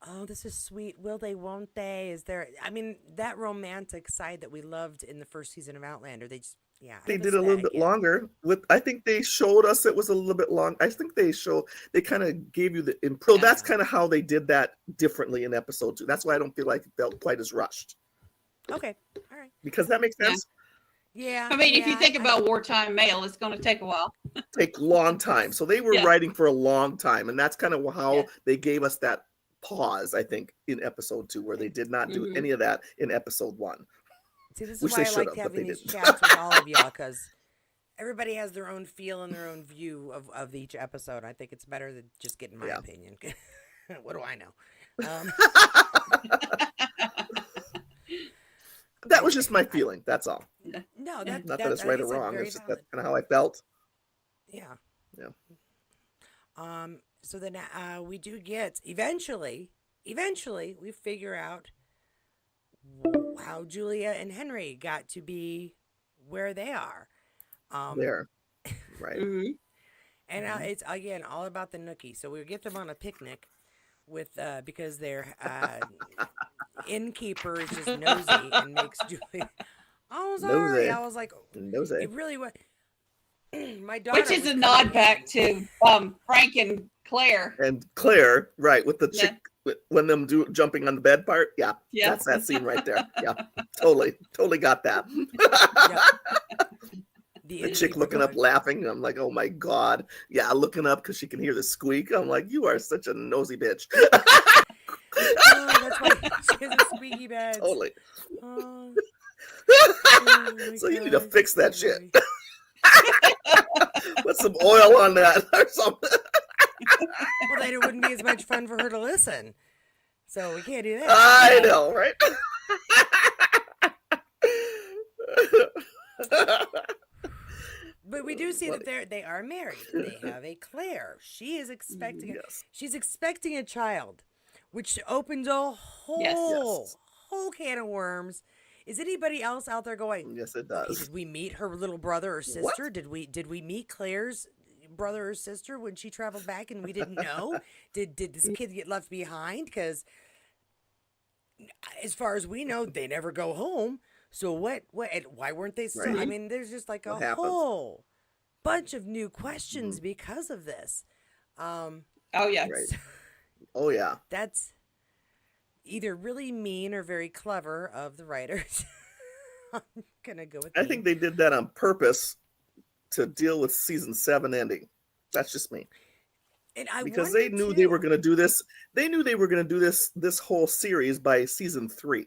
oh, this is sweet. Will they? Won't they? Is there? I mean, that romantic side that we loved in the first season of Outlander. They just they give did us a little that bit again. longer. I think they showed us it was a little bit long. I think they kind of gave you the so that's Yeah. kind of how they did that differently in episode 2. That's why I don't feel like it felt quite as rushed. Okay, all right. Because that makes Yeah. sense. Yeah. I mean, if you think I- about wartime mail, it's going to take a while. Take a long time. So they were Yeah. writing for a long time, and that's kind of how Yeah. they gave us that pause, I think, in episode 2, where they did not do Mhm. any of that in episode 1. See, this is Which why they I should liked have, but having they these didn't. chats with all of y'all, because everybody has their own feel and their own view of each episode. I think it's better than just getting my Yeah. opinion. What do I know? Um, That was just my feeling. That's all. no, Yeah. Not that it's right or like, wrong. very It's just valid. that's kind of how I felt. Yeah. Yeah. So then we do get eventually we figure out how Julia and Henry got to be where they are. There. Right. Mhm. And Mhm. it's again all about the nookie. So we get them on a picnic with because their innkeeper is just nosy and makes Julia. Oh, sorry. Nosy. I was like, Nosy. it really was. My daughter, Which is was a coming nod back in. to Frank and Claire. And Claire, right, with the Yeah. chick when them jumping on the bed part. Yeah. Yeah. That's that scene right there. Yeah. Totally got that. Yep. The chick innkeeper looking up going, laughing. I'm like, oh my God. Yeah, looking up because she can hear the squeak. I'm like, you are such a nosy bitch. Oh, that's why she has a squeaky bed. Totally. Oh, So you need to gosh, fix that so shit. funny. Put some oil on that or something. Well, then it wouldn't be as much fun for her to listen. So we can't do that. I know, right? But we do see Funny. that they are married. They have a Claire. She is expecting Yes. she's expecting a child, which opens a whole Yes. whole can of worms. Is anybody else out there going, Yes, it okay, does. did we meet her little brother or sister? Did we meet Claire's brother or sister when she traveled back and we didn't know? Did this kid get left behind? Because as far as we know, they never go home. So what and why weren't they still? I Right. mean, there's just like a What happens? whole bunch of new questions because of this. Oh yeah. Right. So Oh, yeah. that's either really mean or very clever of the writers. I'm gonna go with I mean. think they did that on purpose to deal with season 7 ending. That's just me. And I Because they wonder, knew they were too. going to do this. They knew they were going to do this whole series by season 3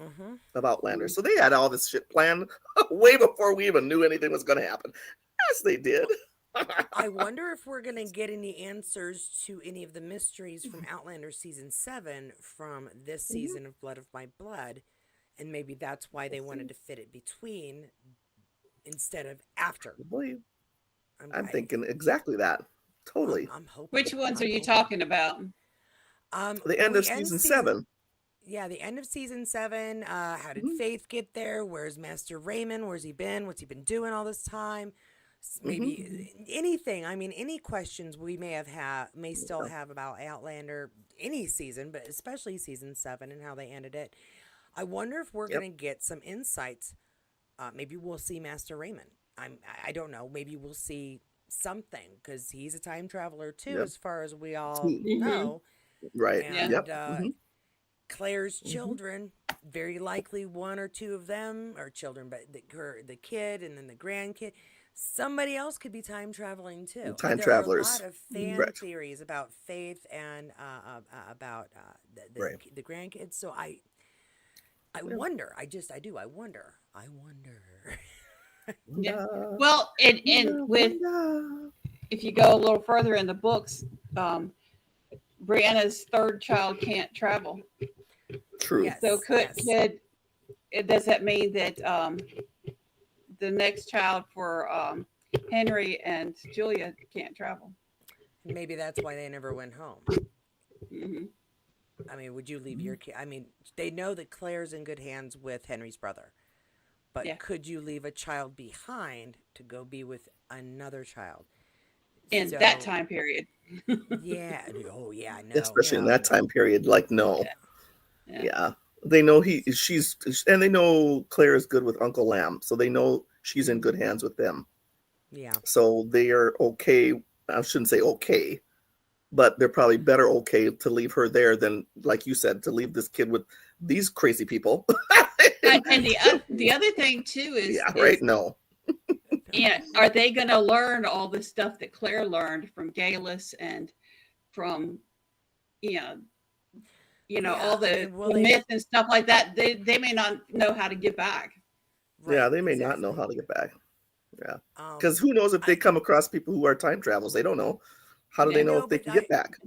Mm-hmm. of Outlander. So they had all this shit planned way before we even knew anything was going to happen. Yes, they did. I wonder if we're going to get any answers to any of the mysteries from Outlander season 7 from this Mhm. season of Blood of My Blood. And maybe that's why We'll they wanted see. to fit it between instead of after. Probably. I'm, I'm I, thinking exactly that. Totally. I'm hoping. Which ones are I'm you hoping. talking about? The end of We end season season. 7. Yeah, the end of season 7. How did Hmm. Faith get there? Where's Master Raymond? Where's he been? What's he been doing all this time? Hmm. Maybe anything. I mean, any questions we may still Yeah. have about Outlander any season, but especially season 7 and how they ended it. I wonder if we're Yep. gonna get some insights. Maybe we'll see Master Raymond. I don't know. Maybe we'll see something because he's a time traveler too, Yep. as far as we all See. Mm-hmm. know. Right. Yeah. And Yep. Hmm. Claire's Hmm. children, very likely one or two of them are children, but the kid and then the grandkid, somebody else could be time traveling too. Time There are a lot travelers. of Mm-hmm. fan Right. theories about Faith and about Right. the grandkids. So I Yeah. wonder. I wonder. I wonder. Yeah. Wanda, Well, and Wanda, with Wanda. if you go a little further in the books, um, Brianna's third child can't travel. True. So Yes, yes. does that mean that the next child for Henry and Julia can't travel? Maybe that's why they never went home. Mm-hmm. I mean, would you leave Mhm. your kid? I mean, they know that Claire's in good hands with Henry's brother. Yeah. But could you leave a child behind to go be with another child? In that So, time period. yeah. Oh, yeah, no, Especially in that no. time period, like no. Yeah. Yeah. Yeah. They know she's and they know Claire is good with Uncle Lamb, so they know she's in good hands with them. Yeah. So they are okay. I shouldn't say okay, but they're probably better okay to leave her there than, like you said, to leave this kid with these crazy people. And the other thing too Yeah, right. is No. yeah, are they going to learn all the stuff that Claire learned from Galus and from you know Yeah, all I the mean, will they? myth and stuff like that? They may not know how to give back. Yeah, Right, they may not know exactly. how to get back. Yeah, Um, because who knows if they I come across people who are time travels? They don't know. How do they Yeah. know no, if they but can get back?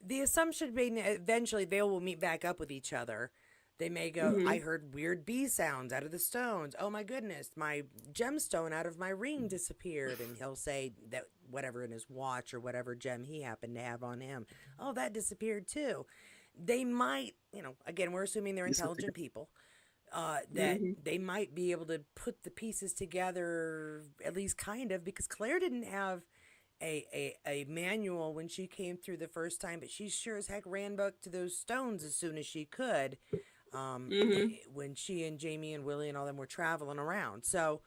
the assumption being that eventually they will meet back up with each other. They may go, Mm-hmm. I heard weird bee sounds out of the stones. Oh my goodness, my gemstone out of my ring disappeared. And he'll say that whatever in his watch or whatever gem he happened to have on him, oh, that disappeared too. They might, again, we're assuming they're Piece it intelligent together. people, that Mm-hmm. they might be able to put the pieces together, at least kind of, because Claire didn't have a manual when she came through the first time, but she sure as heck ran back to those stones as soon as she could. Mm-hmm. When she and Jamie and Willie and all them were traveling around. So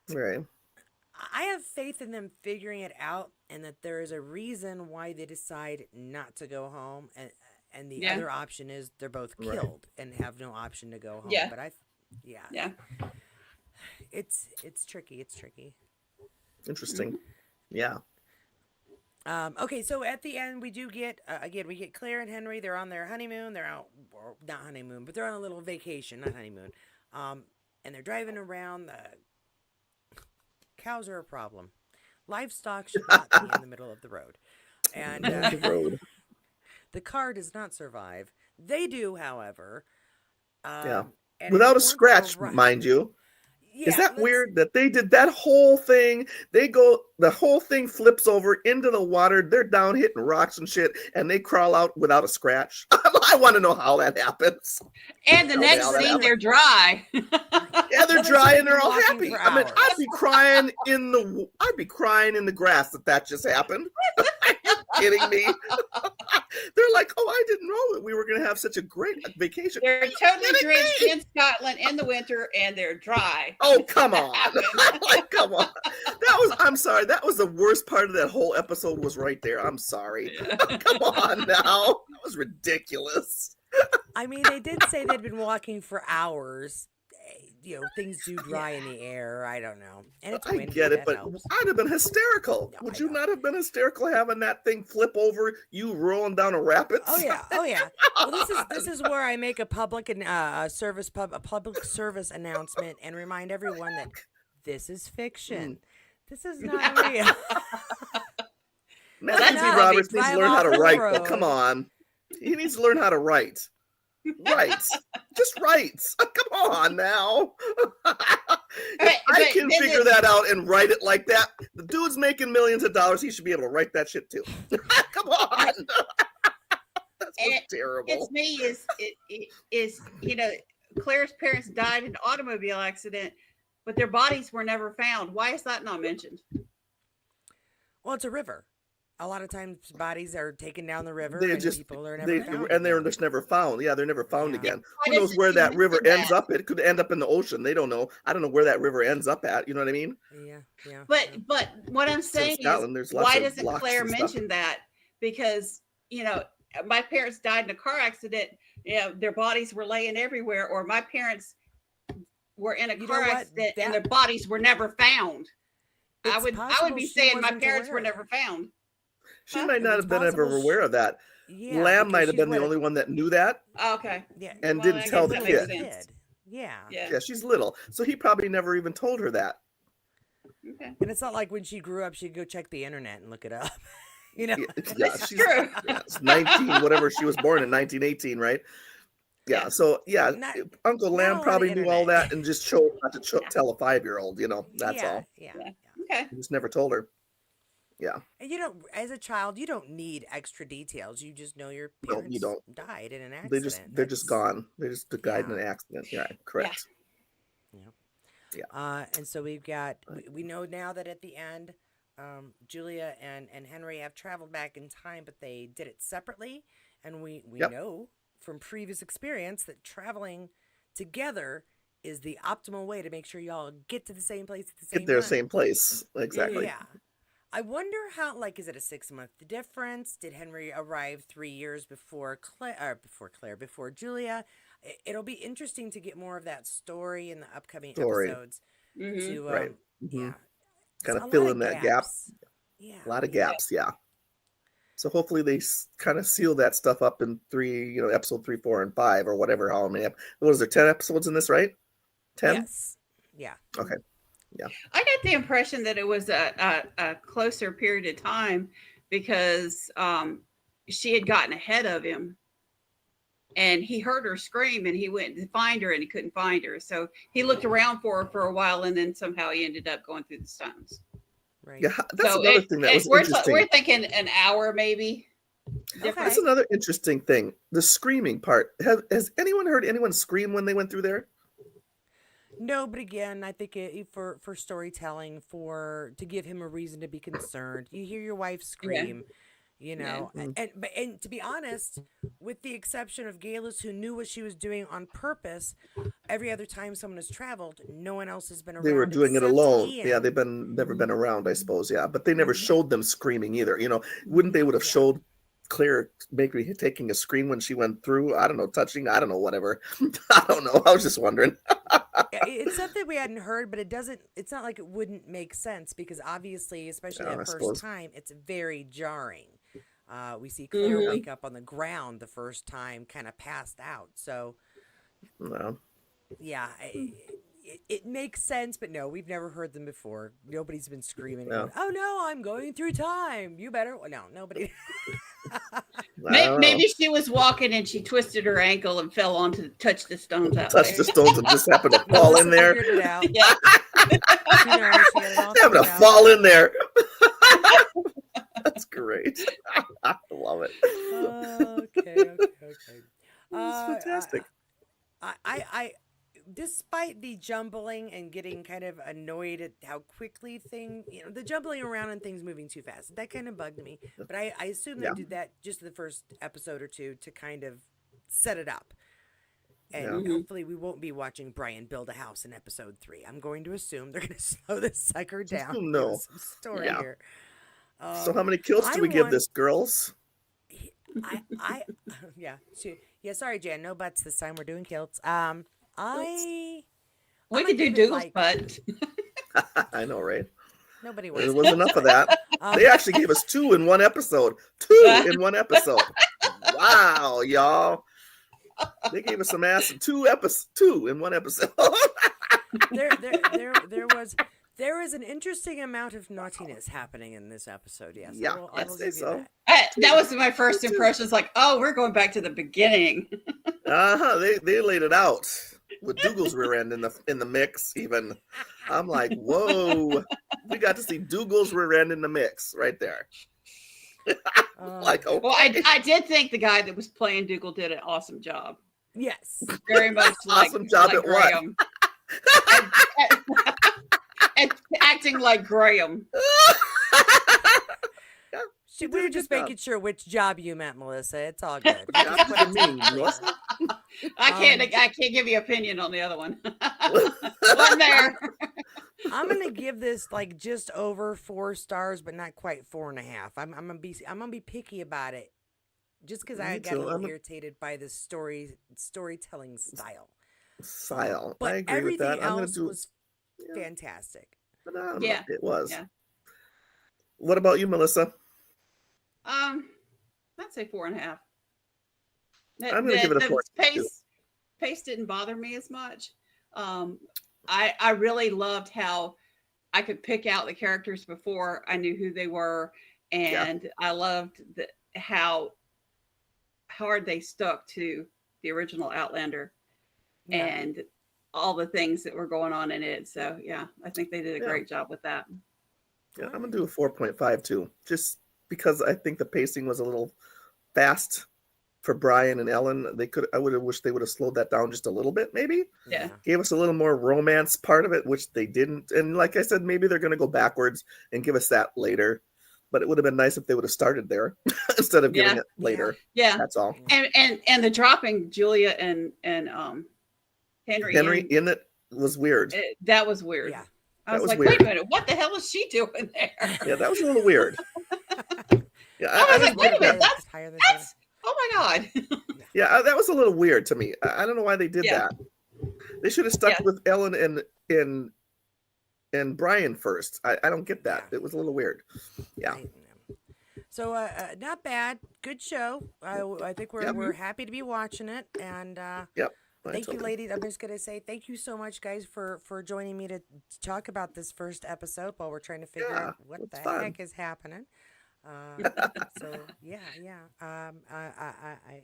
Right. I have faith in them figuring it out and that there is a reason why they decide not to go home. And the Yeah. other option is they're both Right. killed and have no option to go home. Yeah. But yeah, Yeah. it's tricky. It's tricky. Interesting. Yeah. Okay, so at the end we do get again we get Claire and Henry. They're on their honeymoon. They're out, or not honeymoon, but they're on a little vacation, not honeymoon. And they're driving around. The cows are a problem. Livestock should not be in the middle of the road, and Middle of the road. the car does not survive. They do, however, Yeah. and Without a once they've scratch, arrived, mind you. Is yeah, that let's. weird that they did that whole thing? The whole thing flips over into the water. They're down hitting rocks and shit, and they crawl out without a scratch. I want to know how that happens. And the Tell me next how that scene, happened. they're dry. Yeah, they're Well, they dry should have and they're been all walking happy. for I mean, hours. I'd be crying in the grass that just happened. Are you kidding me? They're like, oh, I didn't know that we were going to have such a great vacation. They're Are you totally kidding drenched me? in Scotland in the winter, and they're dry. Oh, come That on. happened. Like, come on. I'm sorry. That was the worst part of that whole episode was right there. I'm sorry. Yeah. Come on now. That was ridiculous. I mean, they did say they'd been walking for hours. Things do Yeah, dry in the air. I don't know, and it's I windy. get it, That but helps. I'd have been hysterical. No, Would I you know. not have been hysterical having that thing flip over, you rolling down a rapids? Oh yeah, oh yeah. Well, this is Come this is where I make a public and a public service announcement and remind everyone that this is on. fiction. This is not real. Matthew that's B. no, Roberts needs to drive learn how off to the write. Though. Come road. on, he needs to learn how to write. Write, just write. Come on now. If I can figure that out and write it like that, the dude's making millions of dollars. He should be able to write that shit too. Come on. That's terrible. It's me is Claire's parents died in an automobile accident, but their bodies were never found. Why is that not mentioned? Well, it's a river. A lot of times bodies are taken down the river They and just people are never found. and they're again. just never found. Yeah, they're never found Yeah. again. Why Who knows doesn't where she that river mention ends that? up? It could end up in the ocean. They don't know. I don't know where that river ends up at. You know what I mean? Yeah, yeah. But yeah. what I'm in saying Scotland, is, there's lots why of doesn't locks Claire and stuff. mention that? Because my parents died in a car accident. Their bodies were laying everywhere, or my parents were in a You car know what? accident and That- their bodies were never found. I It's would possible be she saying my wasn't parents were aware. never found. She Huh? might not It's have been ever possible aware of that. Yeah, Lamb because might have she's been the what, only one that knew that Okay. Yeah, and Well, didn't I tell guess the that makes kid. sense. Yeah. Yeah. Yeah, she's little, so he probably never even told her that. Okay. And it's not like when she grew up, she'd go check the internet and look it up. Yeah, That's she's true. it's 19, whatever. She was born in 1918, right? Yeah. Yeah. So yeah, Not- Uncle not a Lamb lot of probably knew all internet. that and just chose not to tell a 5-year-old. That's yeah, all. Yeah, Yeah. yeah. Okay. He just never told her. Yeah. And you don't, as a child, you don't need extra details. You just know your No, parents you don't. died in an They're accident. just gone. They just died in Yeah. an accident. Yeah, correct. And so we've got, we know now that at the end, Julia and Henry have traveled back in time, but they did it separately. And we Yep. know from previous experience that traveling together is the optimal way to make sure y'all get to the same place at the same Get there, time. same place. Exactly. Yeah. I wonder how, like, is it a 6-month difference? Did Henry arrive 3 years before before Julia? It'll be interesting to get more of that story in the upcoming episodes. Mhm. To, Right. Mhm. yeah. Kind It's of a fill lot in of that gap. gaps. Yeah. A lot of gaps. Yeah. So hopefully they kind of seal that stuff up in episode 3, 4, and 5, or whatever. How many? What is there? 10 episodes in this, right? 10. Yes. Yeah. Okay. I got the impression that it was a closer period of time because she had gotten ahead of him and he heard her scream and he went to find her and he couldn't find her. So he looked around for her for a while and then somehow he ended up going through the stones. Right. Yeah. That's So another thing that was we're interesting. we're thinking an hour maybe. Different. That's another interesting thing. The screaming part. Has anyone heard anyone scream when they went through there? No, but again, I think for storytelling, to give him a reason to be concerned. You hear your wife scream, and to be honest, with the exception of Galus, who knew what she was doing on purpose, every other time someone has traveled, no one else has been around. They were doing it except alone. Ian. Yeah, they've never been around, I suppose. Yeah, but they never showed them screaming either. Wouldn't they would have showed Claire maybe taking a scream when she went through? I don't know, touching. I don't know, whatever. I don't know. I was just wondering. It's something we hadn't heard, but it's not like it wouldn't make sense because obviously, especially Yeah, I that first suppose. time, it's very jarring. We see Claire Mhm. wake up on the ground the first time, kind of passed out. So, No. yeah, it makes sense, but no, we've never heard them before. Nobody's been screaming, No. oh no, I'm going through time. You better. Well, no, nobody. I don't know. Maybe she was walking and she twisted her ankle and fell touched the stones that Touch way. the stones and just happened to fall in Melissa there. figured it out. Yeah. She knows, she got it all Happened to figured out. fall in there. That's great. I love it. Okay. That's fantastic. I despite the jumbling and getting kind of annoyed at how quickly the jumbling around and things moving too fast, that kind of bugged me. But I assume they Yeah. did that just the first episode or two to kind of set it up. And Yeah. hopefully we won't be watching Brian build a house in episode 3. I'm going to assume they're going to slow this sucker down. assume Give no. us some story Yeah. here. So how many kills do we give this, girls? Sorry, Jan, no butts this time. We're doing kilts. We might could do give it, Doodle's butt. I know, right? Nobody There wants was enough of that. Um, They actually gave us 2 in one episode. 2 in one episode. Wow, y'all. They gave us some ass in 2 in one episode. there There is an interesting amount of naughtiness happening in this episode. Yes, Yeah, I I'd will say give you so. that. That was my first impression. It's like, oh, we're going back to the beginning. They laid it out with Dougal's rear end in the mix. Even I'm like, whoa, we got to see Dougal's rear end in the mix right there. Uh, Like, Well, okay, I did think the guy that was playing Dougal did an awesome job. yes. Very much awesome job at what? Graham. at, at acting like Graham. Yeah, he We did were a just good job. making sure which job you meant, Melissa. It's all good. What job does it mean, Melissa? I can't give you opinion on the other one. Wasn't there. I'm gonna give this like just over 4 stars, but not quite 4.5. I'm gonna be picky about it, just because I Me got a too. little irritated by the storytelling style. Style. I But agree with everything that. I'm gonna else do was fantastic. phenomenal. Yeah. It was. Yeah. What about you, Melissa? I'd say 4.5. I'm gonna give it a 4 too. Pace didn't bother me as much. I really loved how I could pick out the characters before I knew who they were, and I loved how hard they stuck to the original Outlander Yeah. and all the things that were going on in it. So yeah, I think they did a great job with that. Yeah, I'm gonna do a 4.5 too, just because I think the pacing was a little fast for Brian and Ellen. I would have wished they would have slowed that down just a little bit, maybe. Yeah. Gave us a little more romance part of it, which they didn't. And like I said, maybe they're gonna go backwards and give us that later. But it would have been nice if they would have started there instead of giving it later. Yeah. That's all. And the dropping Julia and Henry in it was weird. That was weird. Yeah. I was was like, weird. wait a minute, what the hell is she doing there? Yeah, that was a little weird. Yeah, I was like, wait a minute, That's that's oh my God. Yeah, that was a little weird to me. I don't know why they did that. They should have stuck with Ellen and Brian first. I don't get that. It was a little weird. Yeah. So not bad. Good show. I think we're happy to be watching it. And thank you, ladies. I'm just gonna say thank you so much, guys, for joining me to talk about this first episode while we're trying to figure out what the heck is happening. So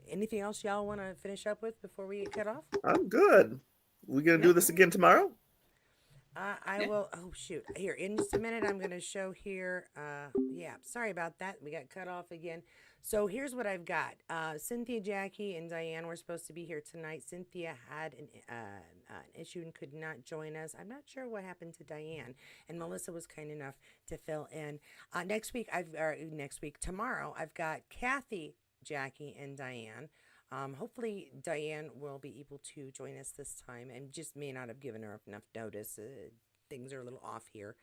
anything else y'all want to finish up with before we get cut off? I'm good. We gonna do this again tomorrow? I will. Oh shoot! Here in just a minute, I'm gonna show here. Sorry about that. We got cut off again. So here's what I've got. Cynthia, Jackie, and Diane were supposed to be here tonight. Cynthia had an issue and could not join us. I'm not sure what happened to Diane, and Melissa was kind enough to fill in. Tomorrow, I've got Kathy, Jackie, and Diane. Hopefully Diane will be able to join us this time, and just may not have given her enough notice. Things are a little off here.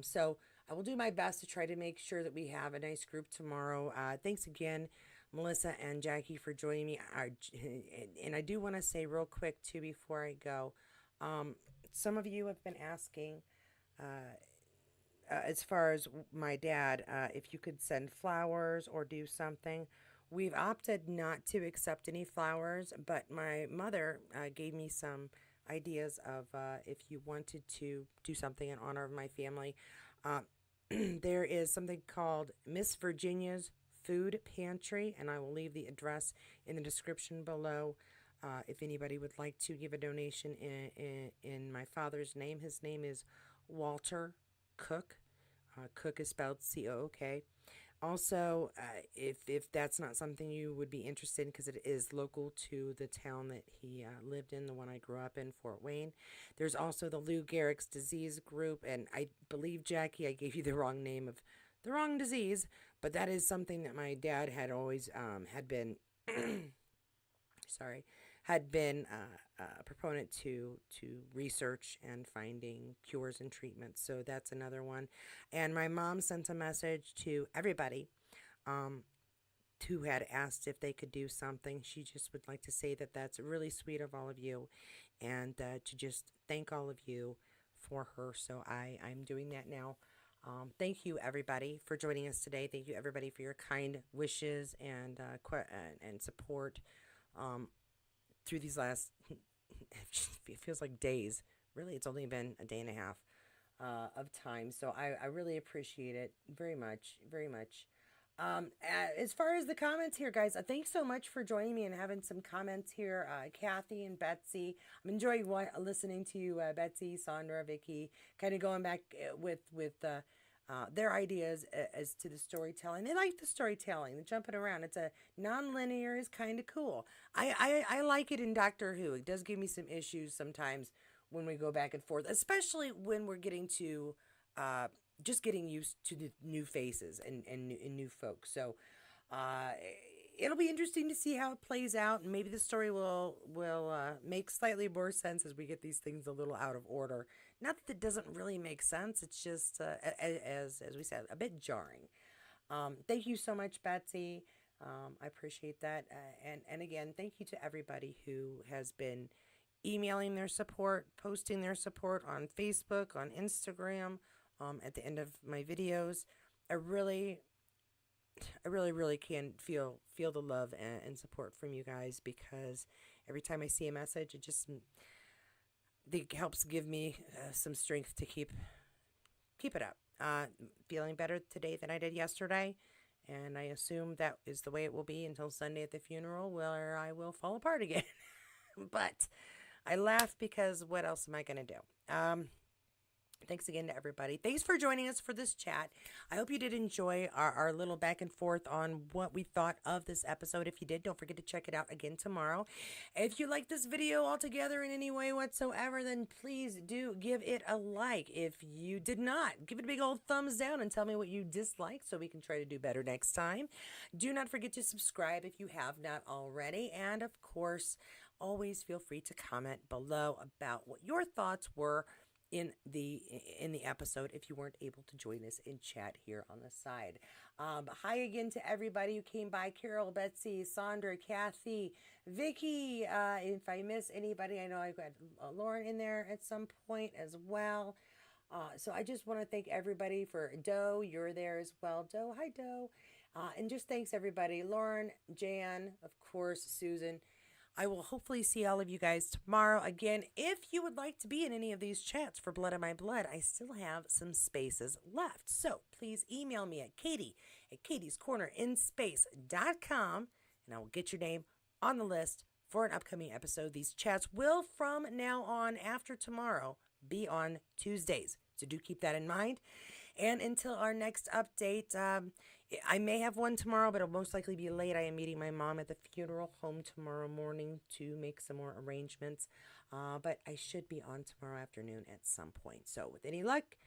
So I will do my best to try to make sure that we have a nice group tomorrow. Thanks again, Melissa and Jackie, for joining me. And I do want to say real quick too before I go, some of you have been asking, as far as my dad, if you could send flowers or do something. We've opted not to accept any flowers, but my mother gave me some ideas of if you wanted to do something in honor of my family. There is something called Miss Virginia's Food Pantry, and I will leave the address in the description below. If anybody would like to give a donation in my father's name, his name is Walter Cook. Cook is spelled C-O-O-K. Also, if that's not something you would be interested in, because it is local to the town that he lived in, the one I grew up in, Fort Wayne. There's also the Lou Gehrig's disease group, and I believe, Jackie, I gave you the wrong name of the wrong disease, but that is something that my dad had always had been a proponent to research and finding cures and treatments. So that's another one. And my mom sent a message to everybody who had asked if they could do something. She just would like to say that that's really sweet of all of you, and to just thank all of you for her. So I'm doing that now. Thank you, everybody, for joining us today. Thank you, everybody, for your kind wishes and support through these last, it feels like days. Really, it's only been a day and a half. of time. So I really appreciate it very much, very much. As far as the comments here, guys, thanks so much for joining me and having some comments here. Kathy and Betsy, I'm enjoying listening to you, Betsy, Sandra, Vicky, kind of going back with their ideas as to the storytelling. They like the storytelling, the jumping around. It's a non-linear is kind of cool. I like it in Doctor Who. It does give me some issues sometimes when we go back and forth, especially when we're getting to uh, just getting used to the new faces and new folks. So uh, it'll be interesting to see how it plays out, and maybe the story will make slightly more sense as we get these things a little out of order. Not that it doesn't really make sense; it's just as we said, a bit jarring. Thank you so much, Betsy. I appreciate that, and again, thank you to everybody who has been emailing their support, posting their support on Facebook, on Instagram, at the end of my videos. I really, really can feel the love and support from you guys, because every time I see a message, it helps give me some strength to keep it up. Feeling better today than I did yesterday, and I assume that is the way it will be until Sunday at the funeral, where I will fall apart again. But I laugh because what else am I going to do? Thanks again to everybody. Thanks for joining us for this chat. I hope you did enjoy our little back and forth on what we thought of this episode. If you did, don't forget to check it out again tomorrow. If you like this video altogether in any way whatsoever, then please do give it a like. If you did not, give it a big old thumbs down and tell me what you disliked so we can try to do better next time. Do not forget to subscribe if you have not already. And of course, always feel free to comment below about what your thoughts were in the episode if you weren't able to join us in chat here on the side. Hi again to everybody who came by: Carol, Betsy, Sandra, Kathy, Vicky. If I miss anybody, I know I've got Lauren in there at some point as well. So I just want to thank everybody. For Doe, you're there as well. Doe, hi Doe. And just thanks everybody. Lauren, Jan, of course, Susan. I will hopefully see all of you guys tomorrow. Again, if you would like to be in any of these chats for Blood of My Blood, I still have some spaces left. So please email me at Katie at katiescornerinspace.com, and I will get your name on the list for an upcoming episode. These chats will, from now on after tomorrow, be on Tuesdays. So do keep that in mind. And until our next update, I may have one tomorrow, but it'll most likely be late. I am meeting my mom at the funeral home tomorrow morning to make some more arrangements. But I should be on tomorrow afternoon at some point. So with any luck,